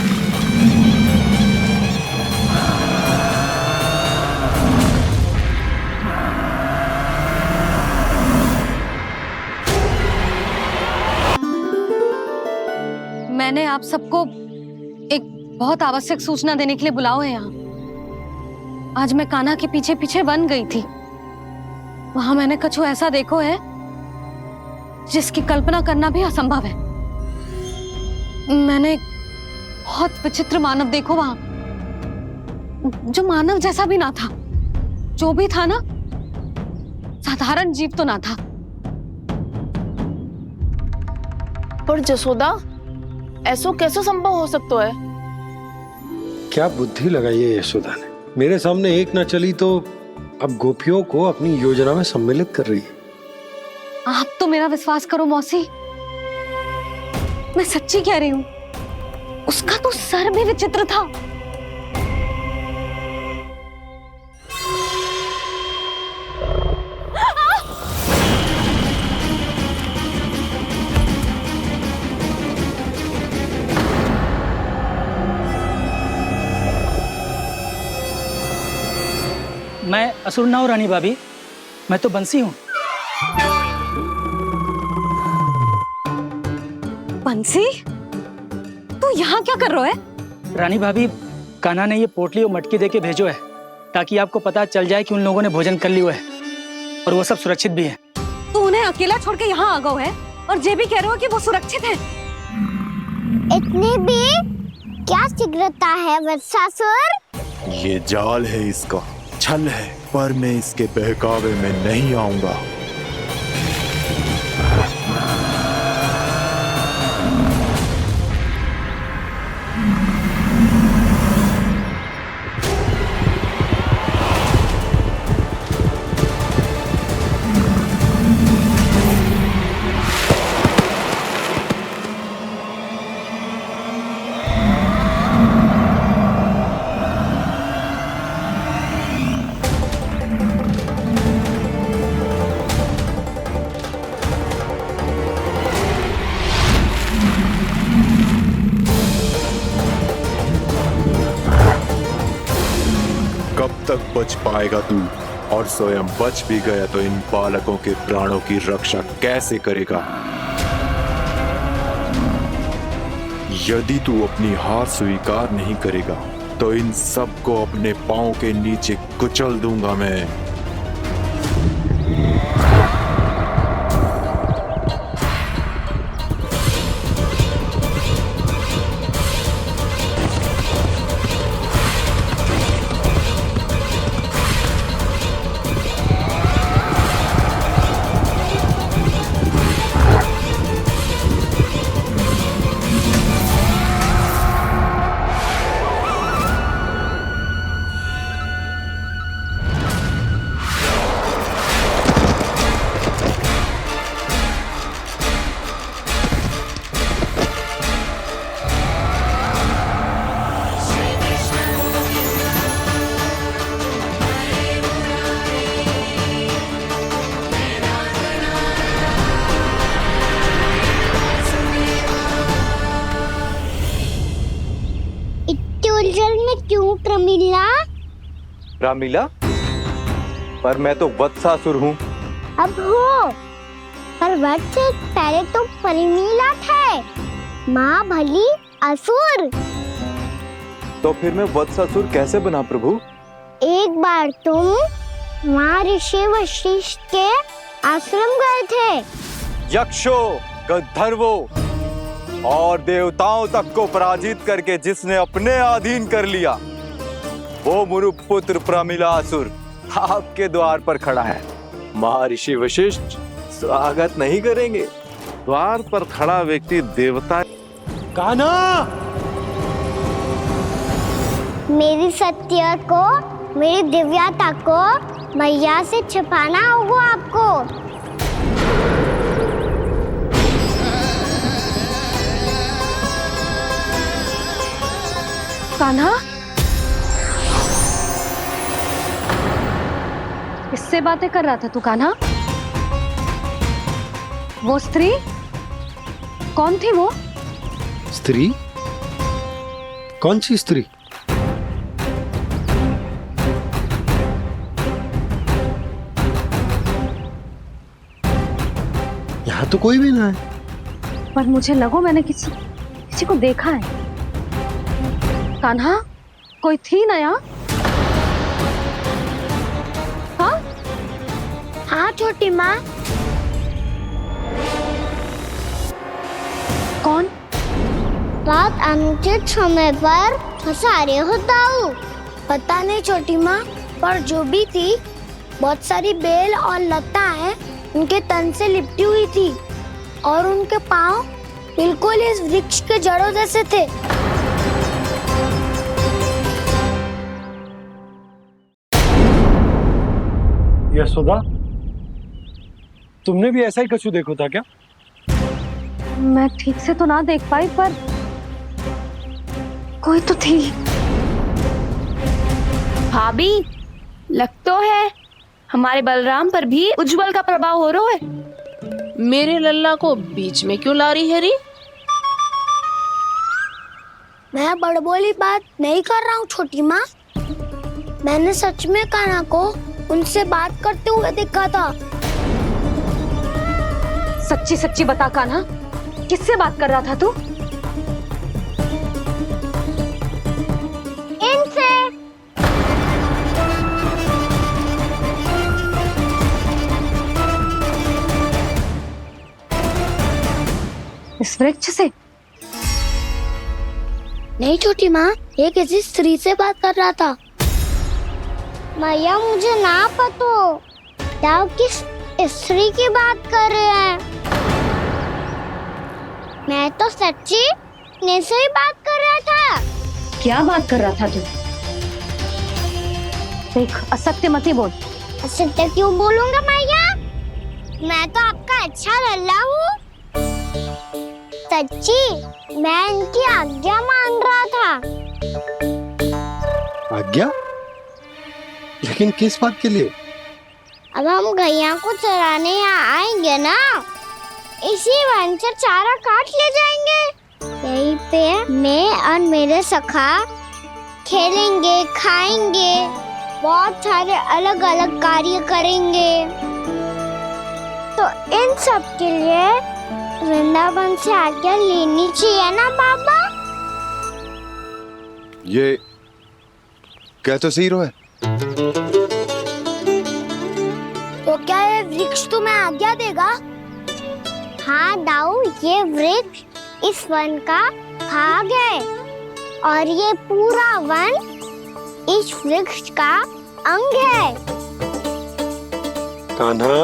मैंने आप सबको एक बहुत आवश्यक सूचना देने के लिए बुलाओ है यहाँ। आज मैं कान्हा के पीछे पीछे वन गई थी, वहां मैंने कछु ऐसा देखो है जिसकी कल्पना करना भी असंभव है। मैंने बहुत विचित्र मानव देखो वहां, जो मानव जैसा भी ना था, जो भी था ना साधारण जीव तो ना था। पर जसोदा, ऐसा कैसे संभव हो सकता है? क्या बुद्धि लगाई है यशोदा ने, मेरे सामने एक न चली तो अब गोपियों को अपनी योजना में सम्मिलित कर रही है। आप तो मेरा विश्वास करो मौसी, मैं सच्ची कह रही हूँ, उसका तो सर भी विचित्र था। मैं असुर ना हूं रानी भाभी, मैं तो बंसी हूँ। बंसी, तू यहाँ क्या कर रहा है? रानी भाभी, कान्हा ने ये पोटली और मटकी देके भेजो है ताकि आपको पता चल जाए कि उन लोगों ने भोजन कर लिया है और वो सब सुरक्षित भी है। तू उन्हें अकेला छोड़ के यहाँ आ गया है? और जे भी कह रहे हो कि वो सुरक्षित है। इतनी भी क्या शीघ्रता है वत्सासुर? ये जाल है, इसका छल है, पर मैं इसके बहकावे में नहीं आऊंगा। कब तक बच पाएगा तू? और स्वयं बच भी गया तो इन बालकों के प्राणों की रक्षा कैसे करेगा? यदि तू अपनी हार स्वीकार नहीं करेगा तो इन सबको अपने पांव के नीचे कुचल दूंगा मैं। क्यों प्रमीला? रामीला, पर मैं तो वत्सासुर हूँ। अब हो, पर वट से पहले तो परिमीला थे, माँ भली असुर। तो फिर मैं वत्सासुर कैसे बना प्रभु? एक बार तुम माँ ऋषि वशिष्ठ के आश्रम गए थे। यक्षो, गंधर्वों और देवताओं तक को पराजित करके जिसने अपने अधीन कर लिया, वो मुरुपुत्र प्रमिलासुर आपके द्वार पर खड़ा है। महर्षि वशिष्ठ स्वागत नहीं करेंगे? द्वार पर खड़ा व्यक्ति देवता। कान्हा, मेरी सत्य को, मेरी दिव्यता को मैया से छिपाना होगा आपको। कान्हा, किससे बातें कर रहा था तू कान्हा? वो स्त्री कौन थी? वो स्त्री? कौन सी स्त्री? यहाँ तो कोई भी ना है। पर मुझे लगो मैंने किसी को देखा है। कान्हा, कोई थी ना यहाँ? हाँ? हाँ छोटी माँ। कौन? रात अनुचित समय पर फंसारे होता हूँ। पता नहीं छोटी माँ, पर जो भी थी बहुत सारी बेल और लता है उनके तन से लिपटी हुई थी और उनके पाँव बिल्कुल इस वृक्ष के जड़ों जैसे थे। यशोदा, तुमने भी ऐसा ही कछु देखो था क्या? मैं ठीक से तो ना देख पाई, पर कोई तो थी। भाभी, लग तो है हमारे बलराम पर भी उज्जवल का प्रभाव हो रहा है। मेरे लल्ला को बीच में क्यों ला रही है री? मैं बड़बोली बात नहीं कर रहा हूँ छोटी माँ। मैंने सच में कान्हा को उनसे बात करते हुए देखा था। सच्ची सच्ची बता कान्हा, किससे बात कर रहा था तू? इनसे। इस वृक्ष से? नहीं छोटी माँ, ये किसी स्त्री से बात कर रहा था। मैया मुझे ना पतो दाऊ किस स्त्री की बात कर रहे हैं। मैं तो सच्ची ने से ही बात कर रहा था। क्या बात कर रहा था तू? देख, असत्य मत ही बोल। असत्य क्यों बोलूंगा मैया? मैं तो आपका अच्छा लल्ला हूँ। सच्ची मैं इनकी आज्ञा मान रहा था। आज्ञा? लेकिन किस बात के लिए? अब हम गैया को चराने यहाँ आएंगे ना, इसी वन से चारा काट ले जाएंगे। यहीं पे मैं और मेरे सखा खेलेंगे, खाएंगे, बहुत सारे अलग अलग कार्य करेंगे। तो इन सब के लिए वृंदावन से आज्ञा लेनी चाहिए ना बाबा? ये कह तो सही रहा है। तो क्या ये वृक्ष तुम्हें आज्ञा देगा? हाँ दाऊ, ये वृक्ष इस वन का भाग है और ये पूरा वन इस वृक्ष का अंग है। कान्हा,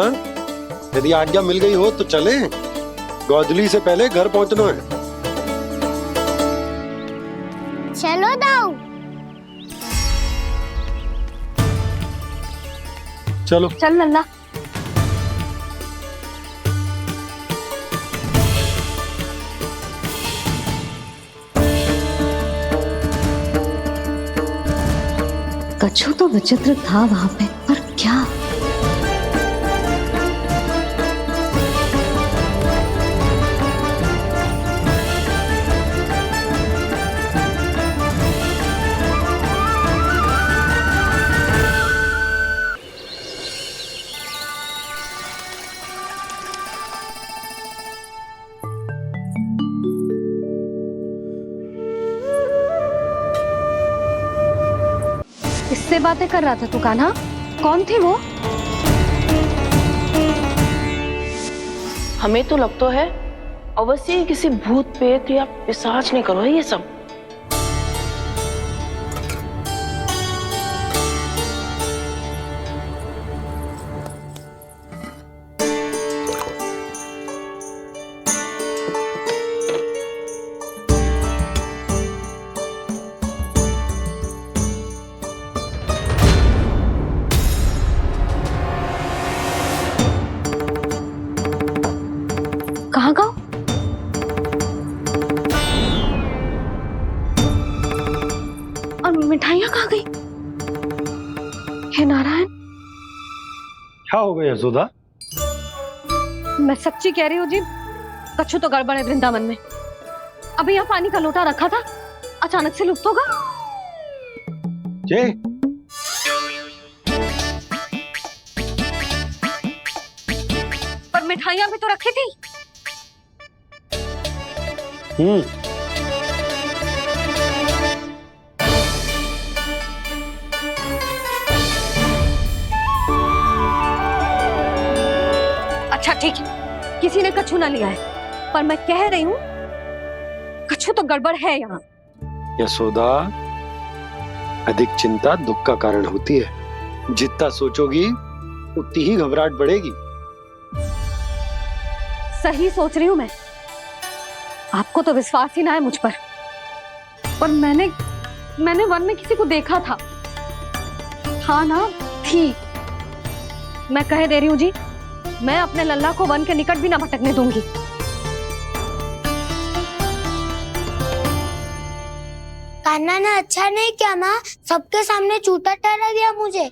यदि आज्ञा मिल गई हो तो चले। गोधली से पहले घर पहुंचना है। चलो दाऊ। चलो चल लल्ला। कछु तो विचित्र था वहां पे, पर क्या? किससे बातें कर रहा था तू कान्हा? कौन थी वो? हमें तो लगता है अवश्य किसी भूत प्रेत या पिशाच ने करो है ये सब। कहाँ गाँव? और मिठाइयाँ कहाँ गई? हे नारायण! क्या हो गया यशोदा? मैं सच्ची कह रही हूँ जी, कछु तो गड़बड़ है वृंदावन में। अभी यहाँ पानी का लोटा रखा था, अचानक से लुप्त होगा। जे? पर मिठाइयाँ भी तो रखी थी। अच्छा ठीक है, किसी ने कछु ना लिया है, पर मैं कह रही हूँ कछु तो गड़बड़ है यहाँ। यशोदा, अधिक चिंता दुख का कारण होती है। जितना सोचोगी उतनी ही घबराहट बढ़ेगी। सही सोच रही हूँ मैं। आपको तो विश्वास ही ना है मुझ पर मैंने वन में किसी को देखा था। हाँ ना, थी। मैं कह दे रही हूँ जी, मैं अपने लल्ला को वन के निकट भी ना भटकने दूंगी। कान्हा ने अच्छा नहीं किया माँ, सबके सामने झूठा ठहरा दिया मुझे।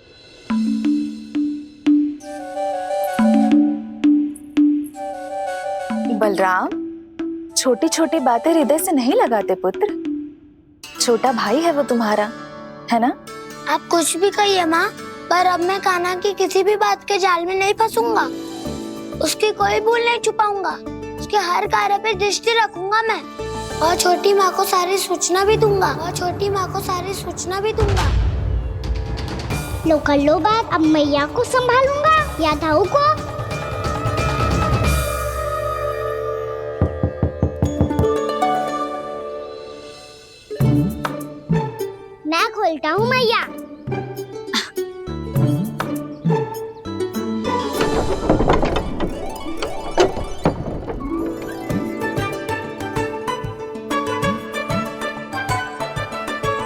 बलराम, छोटी छोटी बातें हृदय से नहीं लगाते पुत्र। छोटा भाई है वो तुम्हारा, है ना? आप कुछ भी कहिए माँ, पर अब मैं कान्हा की किसी भी बात के जाल में नहीं फंसूंगा। उसकी कोई भूल नहीं छुपाऊंगा। उसके हर कार्य पे दृष्टि रखूंगा मैं, और छोटी माँ को सारी सूचना भी दूंगा। लो कर लो बात, अब मैया को संभालूंगा या दाऊ को। चलता हूँ मैया।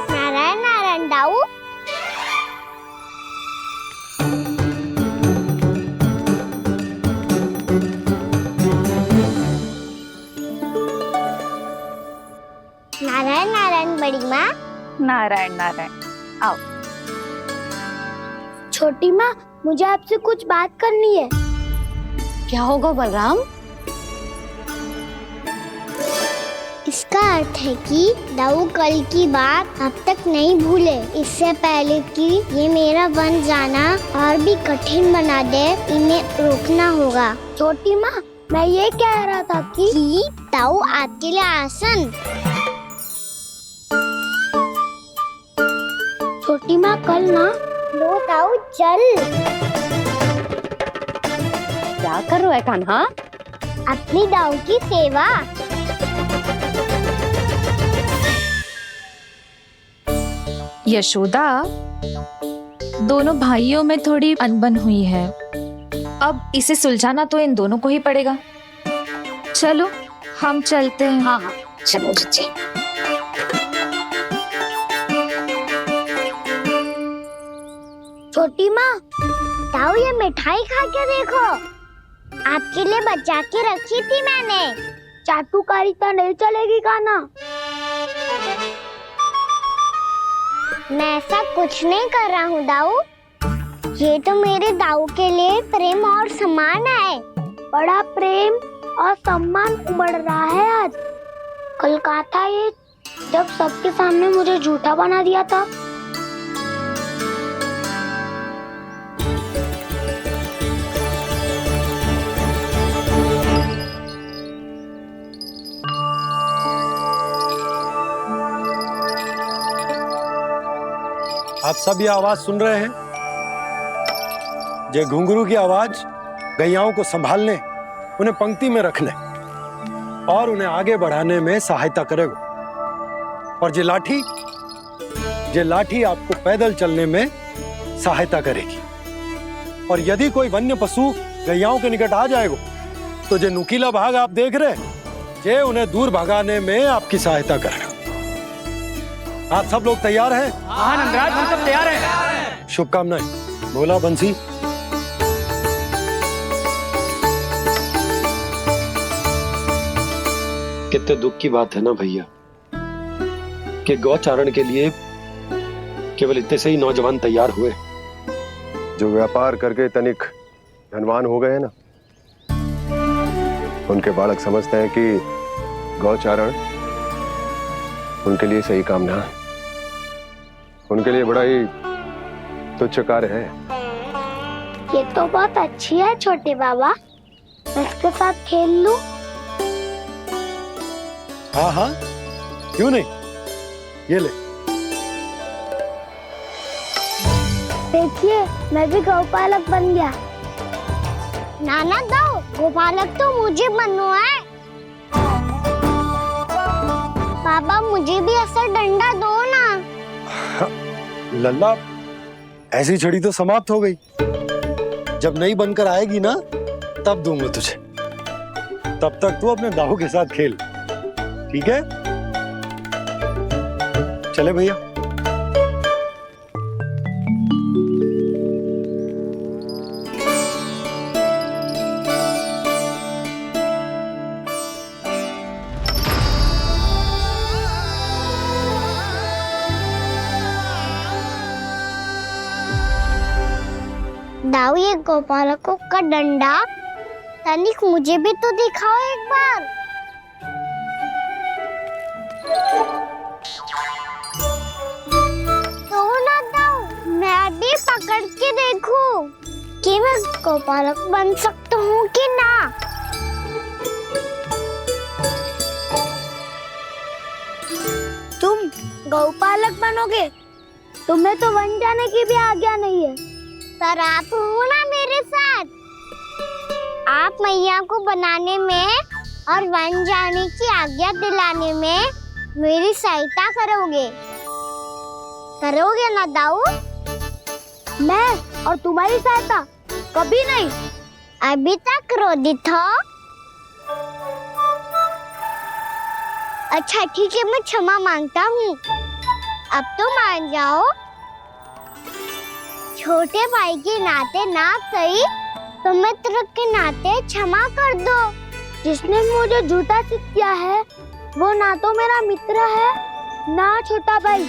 नारायण नारायण दाऊ। नारायण नारायण बड़ी माँ। नारायण नारायण, आओ। छोटी माँ, मुझे आपसे कुछ बात करनी है। क्या होगा बलराम? इसका अर्थ है कि दाऊ कल की बात अब तक नहीं भूले। इससे पहले कि ये मेरा बन जाना और भी कठिन बना दे, इन्हें रोकना होगा। छोटी माँ, मैं ये कह रहा था कि दाऊ आपके लिए आसन। छोटी माँ, कल ना लो दाऊ चल। क्या कर रहा है कान्हा? अपनी दाऊ की सेवा। यशोदा, दोनों भाइयों में थोड़ी अनबन हुई है। अब इसे सुलझाना तो इन दोनों को ही पड़ेगा। चलो हम चलते हैं। हाँ हाँ चलो जी। छोटी माँ, दाऊ ये मिठाई खा के देखो। आपके लिए बचा के रखी थी मैंने। चाटुकारिता नहीं चलेगी कान्हा। मैं ऐसा कुछ नहीं कर रहा हूँ दाऊ। ये तो मेरे दाऊ के लिए प्रेम और सम्मान है। बड़ा प्रेम और सम्मान उमड़ रहा है आज। कल कहा था ये, जब सबके सामने मुझे झूठा बना दिया था। आप सब ये आवाज सुन रहे हैं? ये घुंघरू की आवाज गैयाओं को संभालने, उन्हें पंक्ति में रखने और उन्हें आगे बढ़ाने में सहायता करेगा। और ये लाठी आपको पैदल चलने में सहायता करेगी। और यदि कोई वन्य पशु गैयाओं के निकट आ जाएगा तो जो नुकीला भाग आप देख रहे हैं, ये उन्हें दूर भगाने में आपकी सहायता करेगा। आप सब लोग तैयार हैं? हाँ नंदराज, हम सब तैयार हैं। शुभकामनाएं। बोला बंसी। कितने दुख की बात है ना भैया कि गौचारण के लिए केवल इतने से ही नौजवान तैयार हुए। जो व्यापार करके तनिक धनवान हो गए ना, उनके बालक समझते हैं कि गौचारण उनके लिए सही काम ना है। उनके लिए बड़ा ही तुच्छ कार्य है। ये तो बहुत अच्छी है छोटे बाबा, मैं इसके साथ खेल लूं? हाँ हाँ, क्यों नहीं, ये ले। देखिए, मैं भी गौपालक बन गया। नाना दो, गौपालक तो मुझे बनना है। बाबा मुझे भी ऐसा डंडा दो ना। लल्ला, ऐसी छड़ी तो समाप्त हो गई। जब नई बनकर आएगी ना, तब दूंगा तुझे। तब तक तू अपने दाऊ के साथ खेल, ठीक है? चले भैया। दाऊ, ये गोपालकों का डंडा तनिक मुझे भी तो दिखाओ एक बार। तो ना दाऊ, मैं भी पकड़ के देखूं कि मैं गोपालक बन सकता हूँ कि ना। तुम गौपालक बनोगे? तुम्हें तो वन जाने की भी आज्ञा नहीं है। पर आप हो ना मेरे साथ। आप मैया को बनाने में और वन जाने की आज्ञा दिलाने में मेरी सहायता करोगे। करोगे ना दाऊ? मैं और तुम्हारी सहायता कभी नहीं। अभी तक क्रोधित हो? अच्छा ठीक है, मैं क्षमा मांगता हूँ। अब तो मान जाओ। छोटे भाई के नाते ना सही तो मित्र के नाते क्षमा कर दो। जिसने मुझे झूठा सिद्ध किया है वो ना तो मेरा मित्र है ना छोटा भाई।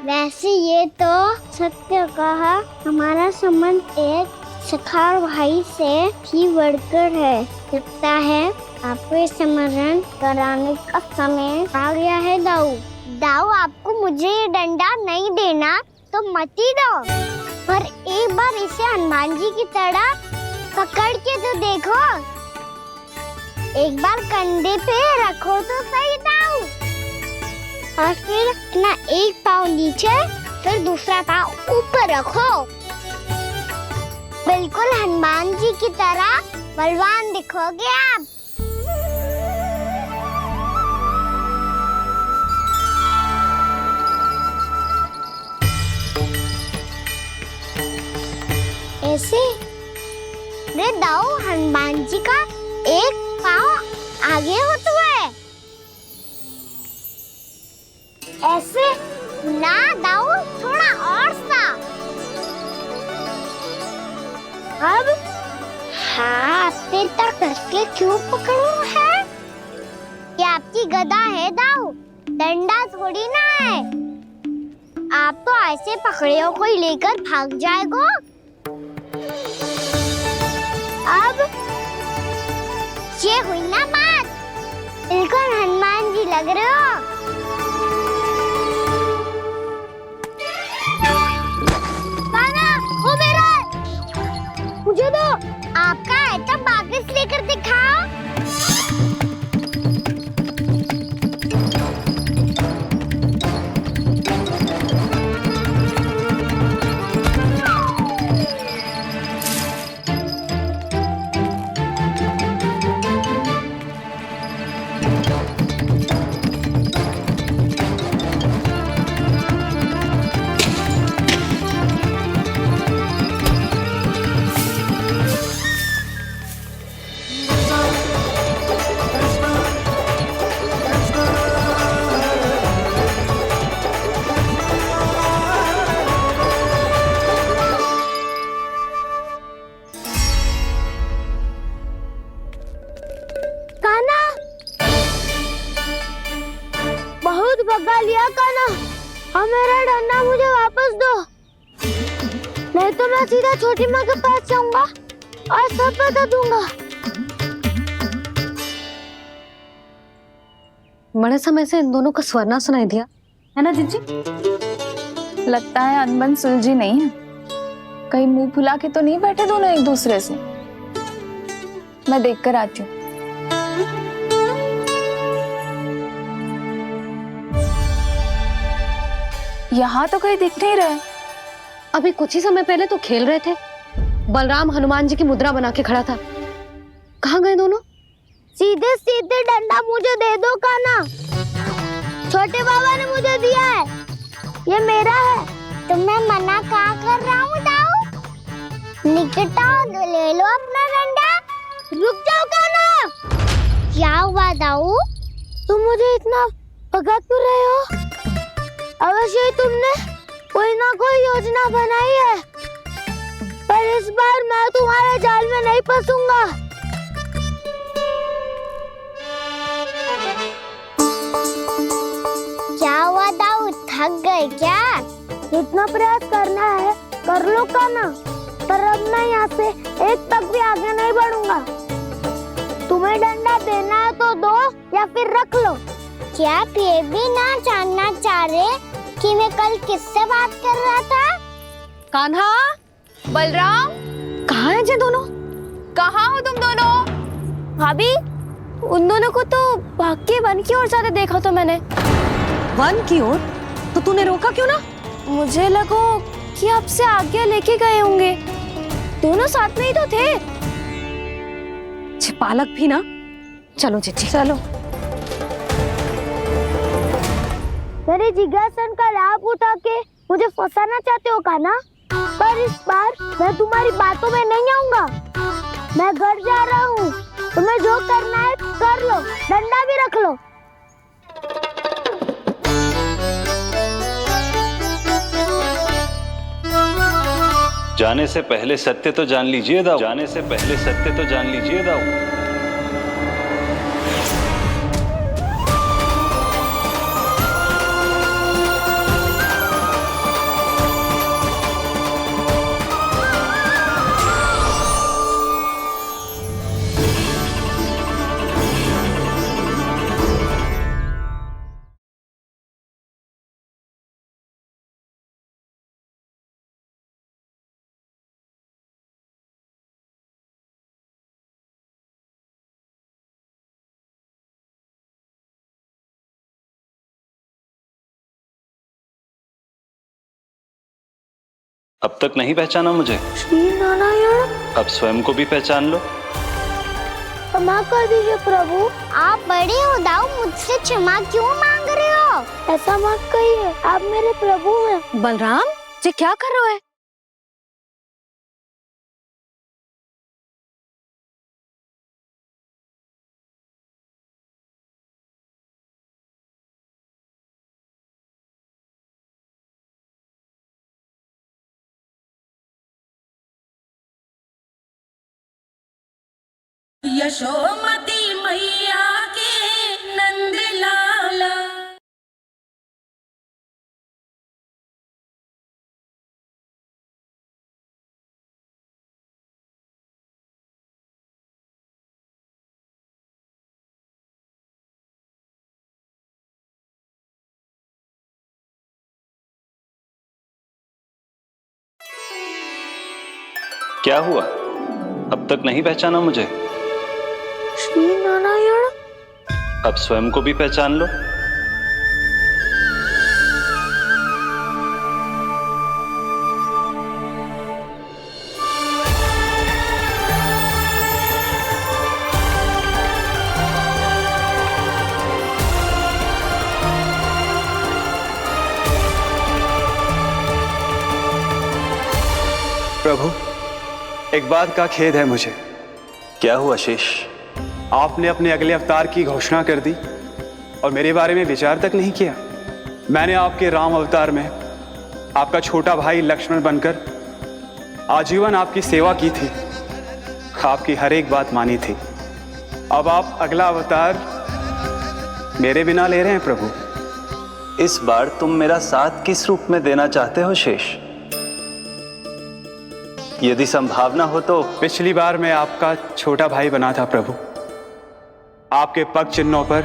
वैसे ये तो सत्य कहा, हमारा संबंध एक सखा भाई से भी बढ़कर है। लगता है आपको स्मरण कराने का समय आ गया है दाऊ। दाऊ आपको मुझे ये डंडा नहीं देना तो मत ही दो, पर एक बार इसे हनुमान जी की तरह पकड़ के तो देखो। एक बार कंधे पे रखो तो सही दाऊ, और फिर अपना एक पाँव नीचे फिर दूसरा पाँव ऊपर रखो। बिल्कुल हनुमान जी की तरह बलवान दिखोगे आप। ऐसे रे दाऊ, हनुमान जी का एक पाँव आगे होता है। ऐसे ना दाऊ, थोड़ा और सा। अब हाथ तक कसके क्यों पकड़ू है? ये आपकी गदा है दाऊ, डंडा थोड़ी ना है। आप तो ऐसे पकड़े हो कोई लेकर भाग जाएगा। अब ये हुई ना बात, बिल्कुल हनुमान जी लग रहे हो। कान्हा, वो मेरा है। मुझे दो। आपका है तो वापस लेकर दिखाओ। बहुत भगा लिया कान्हा, अब मेरा डंडा मुझे वापस दो, नहीं तो मैं सीधा छोटी माँ के पास जाऊंगा और सब बता दूंगा। बड़े समय से इन दोनों का स्वर ना सुनाई दिया, है ना जीजी? लगता है अनबन सुलझी नहीं है। कहीं मुंह फुला के तो नहीं बैठे दोनों एक दूसरे से। मैं देखकर आती हूँ। यहाँ तो कहीं दिख नहीं रहे। अभी कुछ ही समय पहले तो खेल रहे थे। बलराम हनुमान जी की मुद्रा बना के खड़ा था। कहाँ गए दोनों? सीधे सीधे डंडा मुझे दे दो कान्हा, छोटे बाबा ने मुझे दिया है, ये मेरा है। तो मैं मना कहाँ कर रहा हूँ दाऊ? निकट आओ, ले लो अपना डंडा। रुक जाओ कान्हा। क्या हुआ दाऊ? तुम मुझे इतना भगा क्यों रहे हो? अवश्य ही तुमने कोई ना कोई योजना बनाई है, पर इस बार मैं तुम्हारे जाल में नहीं फंसूंगा। क्या हुआ दाऊ, थक गए क्या? इतना प्रयास करना है कर लो कान्हा, पर अब मैं यहाँ से एक तक भी आगे नहीं बढ़ूंगा। तुम्हें डंडा देना है तो दो या फिर रख लो। क्या आप ये भी ना जानना चाह रहे कि मैं कल किससे बात कर रहा था? कान्हा, बलराम, कहाँ हैं ये दोनों? कहाँ हो तुम दोनों? भाभी, उन दोनों को तो भाग के वन की ओर जाते देखा तो मैंने। वन की ओर? तो तूने रोका क्यों ना? मुझे लगा कि आपसे आज्ञा लेके गए होंगे। दोनों साथ में ही तो थे। पालक भी ना। चलो जीजी, चलो। मेरे जिज्ञासन का लाभ उठा के मुझे फंसाना चाहते हो कान्हा? पर इस बार मैं तुम्हारी बातों में नहीं आऊंगा। मैं घर जा रहा हूँ, तुम्हें जो करना है कर लो, डंडा भी रख लो। जाने से पहले सत्य तो जान लीजिए दाऊ, जाने से पहले सत्य तो जान लीजिए दाऊ। अब तक नहीं पहचाना मुझे? श्री नारायण। अब स्वयं को भी पहचान लो। क्षमा कर दीजिए प्रभु। आप बड़े हो दाऊ, मुझसे क्षमा क्यों मांग रहे हो? ऐसा मत कहिए, आप मेरे प्रभु हैं। बलराम जी क्या कर रहे हो? यशोमती मैया के नंद लाला। क्या हुआ? अब तक नहीं पहचाना मुझे? श्री नारायण। अब स्वयं को भी पहचान लो। प्रभु, एक बात का खेद है मुझे। क्या हुआ शेष? आपने अपने अगले अवतार की घोषणा कर दी और मेरे बारे में विचार तक नहीं किया। मैंने आपके राम अवतार में आपका छोटा भाई लक्ष्मण बनकर आजीवन आपकी सेवा की थी, आपकी हर एक बात मानी थी। अब आप अगला अवतार मेरे बिना ले रहे हैं प्रभु। इस बार तुम मेरा साथ किस रूप में देना चाहते हो शेष? यदि संभावना हो तो। पिछली बार मैं आपका छोटा भाई बना था प्रभु, आपके पग चिन्हों पर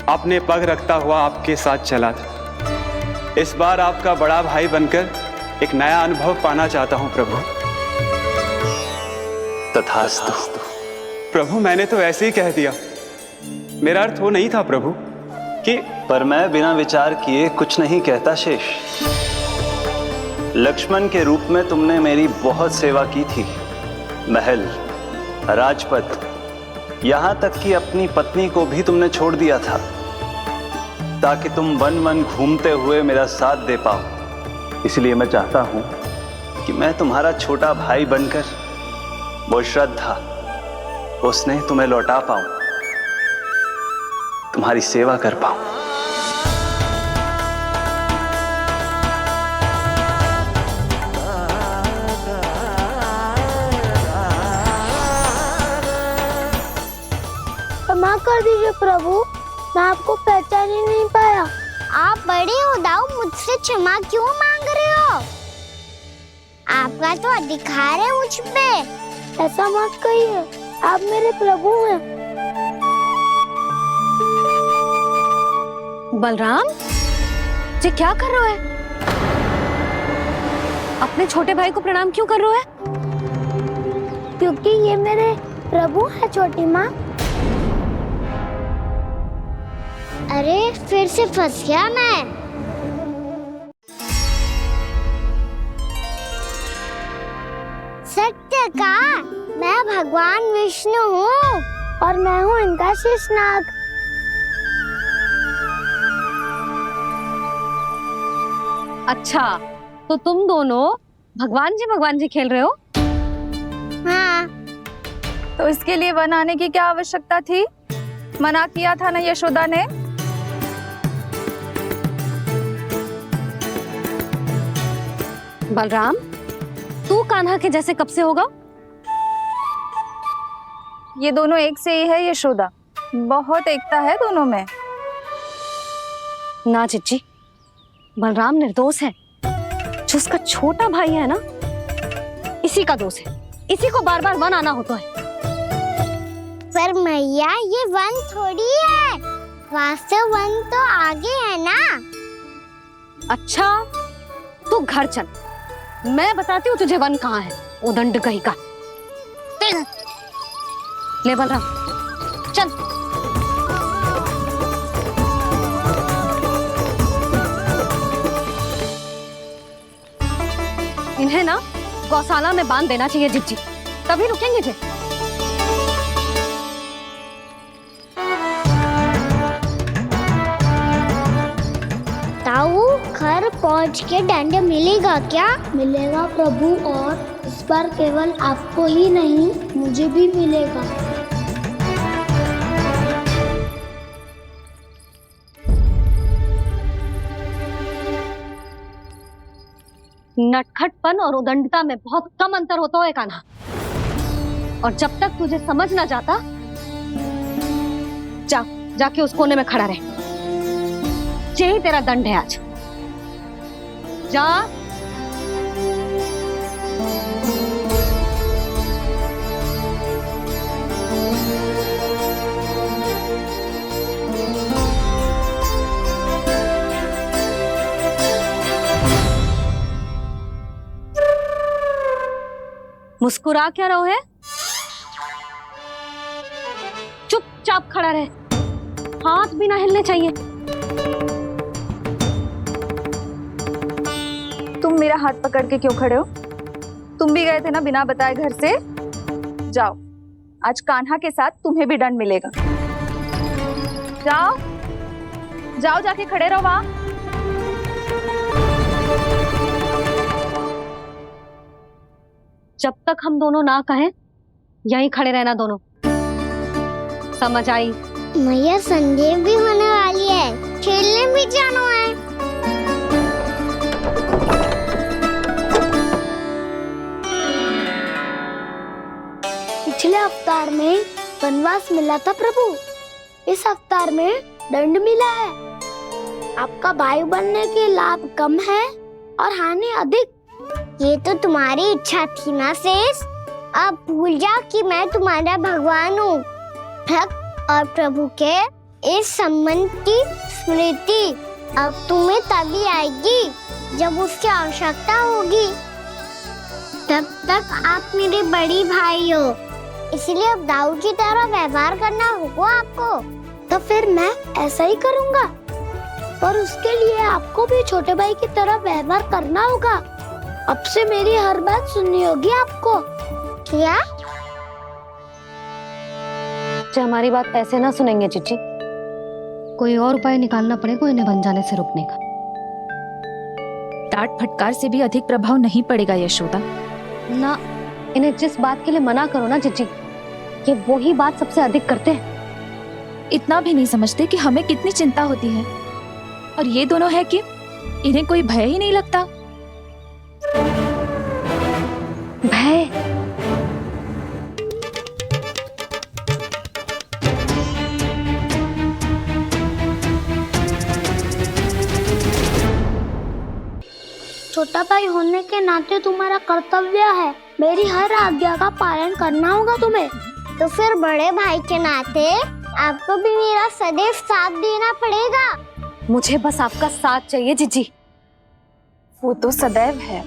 अपने पग रखता हुआ आपके साथ चला था। इस बार आपका बड़ा भाई बनकर एक नया अनुभव पाना चाहता हूं प्रभु। तथास्तु। प्रभु, मैंने तो ऐसे ही कह दिया, मेरा अर्थ वो नहीं था प्रभु कि। पर मैं बिना विचार किए कुछ नहीं कहता शेष। लक्ष्मण के रूप में तुमने मेरी बहुत सेवा की थी। महल, राजपथ, यहां तक कि अपनी पत्नी को भी तुमने छोड़ दिया था ताकि तुम वन वन घूमते हुए मेरा साथ दे पाओ। इसलिए मैं चाहता हूं कि मैं तुम्हारा छोटा भाई बनकर वो श्रद्धा, वो स्नेह तुम्हें लौटा पाऊं, तुम्हारी सेवा कर पाऊं। क्षमा कर दीजिए प्रभु, मैं आपको पहचान ही नहीं पाया। आप बड़े हो दाऊ, मुझसे क्षमा क्यों मांग रहे हो? आपका तो अधिकार है मुझ पे। ऐसा मत कहिए, आप मेरे प्रभु हैं। बलराम जी क्या कर रहे हो? अपने छोटे भाई को प्रणाम क्यों कर रहे हो? क्योंकि ये मेरे प्रभु है छोटी माँ। अरे फिर से फंस गया मैं। सत्य का, मैं भगवान विष्णु हूँ और मैं हूँ इनका शेषनाग। अच्छा, तो तुम दोनों भगवान जी खेल रहे हो? हाँ। तो इसके लिए वन आने की क्या आवश्यकता थी? मना किया था ना यशोदा ने। बलराम, तू कान्हा के जैसे कब से होगा? ये दोनों एक से ही है यशोदा, बहुत एकता है दोनों में। ना चिच्ची, बलराम निर्दोष है। जो उसका छोटा भाई है ना, इसी का दोष है। इसी को बार बार वन आना होता है। पर मैया, ये वन थोड़ी है, वास्तव वन तो आगे है ना। अच्छा, तू घर चल, मैं बताती हूँ तुझे वन कहाँ है। उदंड कहीं का। ले बलराम, चल। इन्हें ना गौशाला में बांध देना चाहिए जिज्जी, तभी रुकेंगे जे। ताऊ, घर पहुंच के दंड मिलेगा क्या? मिलेगा प्रभु, और इस बार केवल आपको ही नहीं, मुझे भी मिलेगा। नटखटपन और उदंडता में बहुत कम अंतर होता है कान्हा, और जब तक तुझे समझ ना जाता, जाके उस कोने में खड़ा रहे। यही तेरा दंड है आज। जा। मुस्कुरा क्या रहो है? चुपचाप खड़ा रहे, हाथ भी ना हिलने चाहिए। तुम मेरा हाथ पकड़ के क्यों खड़े हो? तुम भी गए थे ना बिना बताए घर से। जाओ, आज कान्हा के साथ तुम्हें भी दंड मिलेगा। जाओ जाओ, जाके खड़े रहो वहां। जब तक हम दोनों ना कहें, यहीं खड़े रहना दोनों। समझ आई? मैया, संध्या भी होने वाली है, खेलने भी जाना है। पिछले अवतार में वनवास मिला था प्रभु, इस अवतार में दंड मिला है। आपका भाई बनने के लाभ कम है और हानि अधिक। ये तो तुम्हारी इच्छा थी ना शेष। अब भूल जाओ कि मैं तुम्हारा भगवान हूँ। भक्त और प्रभु के इस संबंध की स्मृति अब तुम्हें तभी आएगी जब उसकी आवश्यकता होगी। तब तक आप मेरे बड़ी भाई हो, इसलिए अब दाऊ की तरह व्यवहार करना होगा आपको। तो फिर मैं ऐसा ही करूँगा, पर उसके लिए आपको भी छोटे भाई की तरह व्यवहार करना होगा। अब से मेरी हर बात सुननी होगी आपको। क्या? जो हमारी बात ऐसे ना सुनेंगे चिच्ची, कोई और उपाय निकालना पड़ेगा इन्हें बन जाने से रोकने का। डांट फटकार से भी अधिक प्रभाव नहीं पड़ेगा यशोदा। ना, इन्हें जिस बात के लिए मना करो ना चिच्ची, ये वही बात सबसे अधिक करते हैं। इतना भी नहीं समझते कि हमें कितनी चिंता होती है, और ये दोनों है कि इन्हें कोई भय ही नहीं लगता। भय? छोटा भाई होने के नाते तुम्हारा कर्तव्य है, मेरी हर आज्ञा का पालन करना होगा तुम्हें। तो फिर बड़े भाई के नाते आपको भी मेरा सदैव साथ देना पड़ेगा। मुझे बस आपका साथ चाहिए जिज्जी। वो तो सदैव है,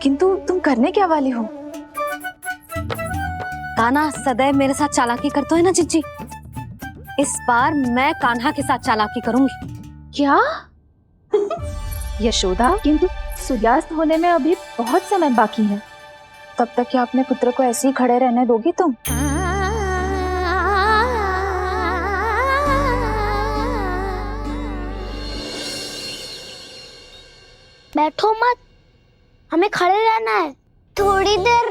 किंतु तुम करने क्या वाली हो? कान्हा सदैव मेरे साथ चालाकी करता है ना जिज्जी, इस बार मैं कान्हा के साथ चालाकी करूंगी। क्या? यशोदा, किंतु सूर्यास्त होने में अभी बहुत समय बाकी है, तब तक क्या अपने पुत्र को ऐसे ही खड़े रहने दोगी तुम? मैं बैठो मत, हमें खड़े रहना है। थोड़ी देर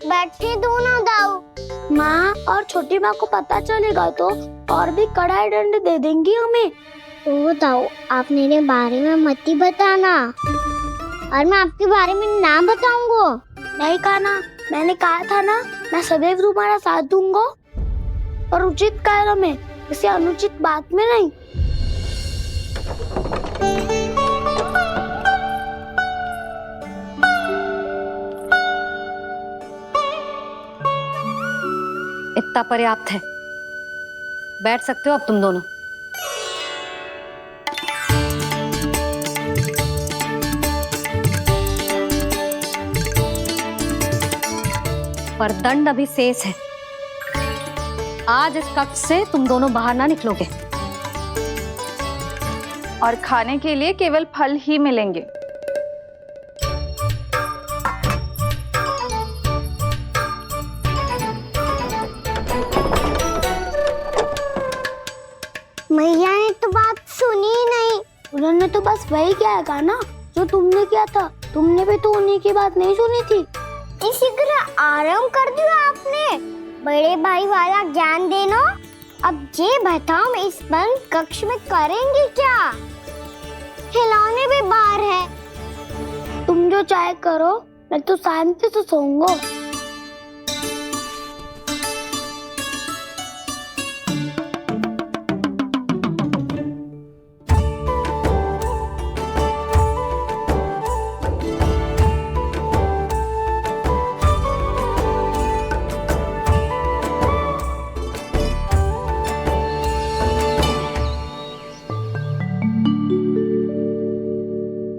बैठे दो ना दाऊ। माँ और छोटी माँ को पता चलेगा तो और भी कड़ा दंड दे देंगी हमें। तो दाऊ, आप मेरे बारे में मत ही बताना, और मैं आपके बारे में ना बताऊंगा। नहीं कहा ना, मैंने कहा था ना, मैं सदैव तुम्हारा साथ दूंगा और उचित कार्य में, किसी अनुचित बात में नहीं। इतना पर्याप्त है, बैठ सकते हो अब तुम दोनों। पर दंड अभी शेष है। आज इस कक्ष से तुम दोनों बाहर ना निकलोगे। और खाने के लिए केवल फल ही मिलेंगे। मैया ने तो बात सुनी ही नहीं। उन्होंने तो बस वही कहा ना जो तुमने किया था। तुमने भी तो उन्हीं की बात नहीं सुनी थी। इसी तरह आराम कर दिया आपने। बड़े भाई वाला ज्ञान देना। अब ये बताओ, मैं इस बंद कक्ष में करेंगे क्या? खिलौने भी बाहर है। तुम जो चाहे करो, मैं तो शांति से सोऊंगा।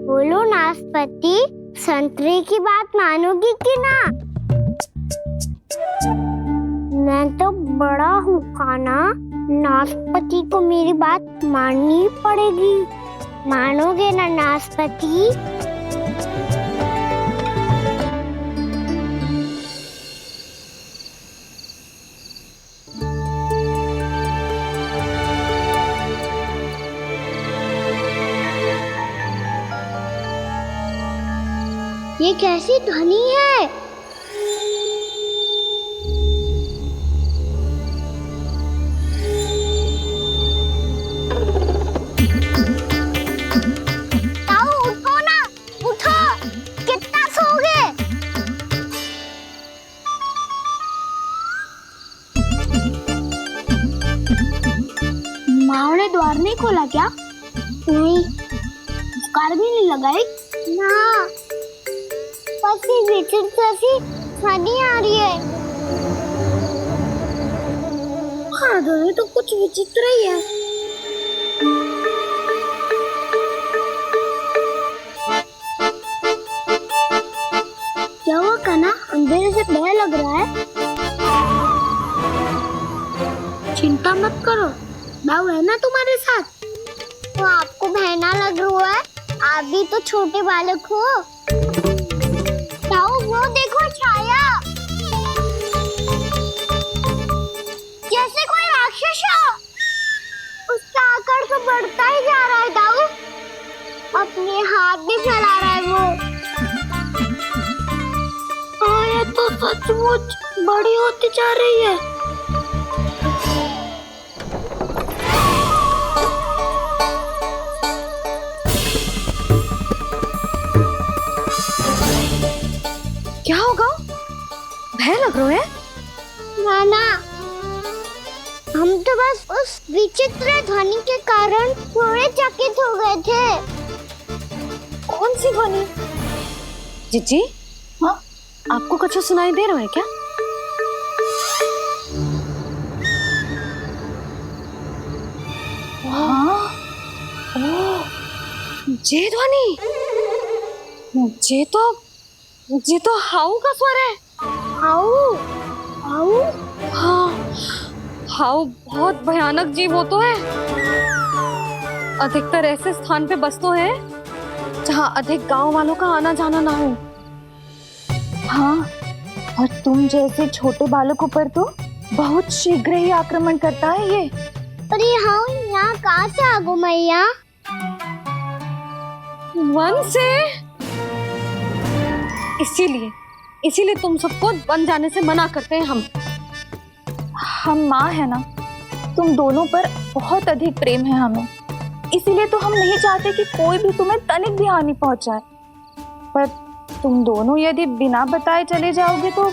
बोलो नाशपाती, संतरे की बात मानोगी कि ना? मैं तो बड़ा हूँ खाना, नाशपाती को मेरी बात माननी पड़ेगी। मानोगे ना नाशपाती? ये कैसी ध्वनि है? ताऊ उठो ना, उठो। कितना सोओगे? माँ ने द्वार नहीं खोला क्या? नहीं। कार भी नहीं लगाई? ना, ध्वनि आ रही है। हाँ, ध्वनि तो कुछ विचित्र ही है। क्या हुआ कान्हा? अंधेरे से डर लग रहा है। चिंता मत करो, दाऊ है ना तुम्हारे साथ। तो आपको बहना लग रहा है? आप भी तो छोटे बालक हो। वो देखो छाया, जैसे कोई राक्षस हो। उसका आकार तो बढ़ता ही जा रहा है दाऊ। अपने हाथ भी फैला रहा है वो। हाँ, ये तो सचमुच बड़ी होती जा रही है। क्या होगा? भय लग रहा है? नाना, हम तो बस उस विचित्र ध्वनि के कारण थोड़े चकित हो गए थे। कौन सी ध्वनि? जीजी, हाँ, आपको कुछ सुनाई दे रहा है क्या? हाँ, ओह, ये ध्वनि, ये तो हाउ का स्वर है। हाउ? हाउ? हाँ, हाउ बहुत भयानक जीव हो तो है। अधिकतर ऐसे स्थान पे बसते हैं जहाँ अधिक गांव वालों का आना जाना ना हो। हाँ, और तुम जैसे छोटे बालकों पर तो बहुत शीघ्र ही आक्रमण करता है ये। पर ये हाउ यहाँ कहाँ से आ गो मैया? वन से? इसीलिए तुम सबको बन जाने से मना करते हैं हम माँ है ना, तुम दोनों पर बहुत अधिक प्रेम है हमें, इसीलिए तो हम नहीं चाहते कि कोई भी तुम्हें तनिक भी हानि पहुंचाए। पर तुम दोनों यदि बिना बताए चले जाओगे तो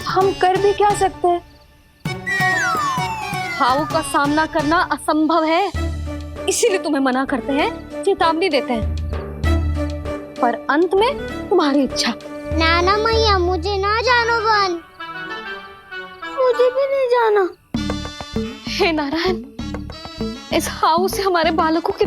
हम कर भी क्या सकते हैं? हाउ का सामना करना असंभव है, इसीलिए तुम्हें मना करते हैं, चेतावनी देते हैं। पर अंत में तुम्हारी इच्छा। नाना मैया मुझे ना जानो बन, मुझे भी नहीं जाना। हे नारायण, इस हाउ से हमारे बालकों की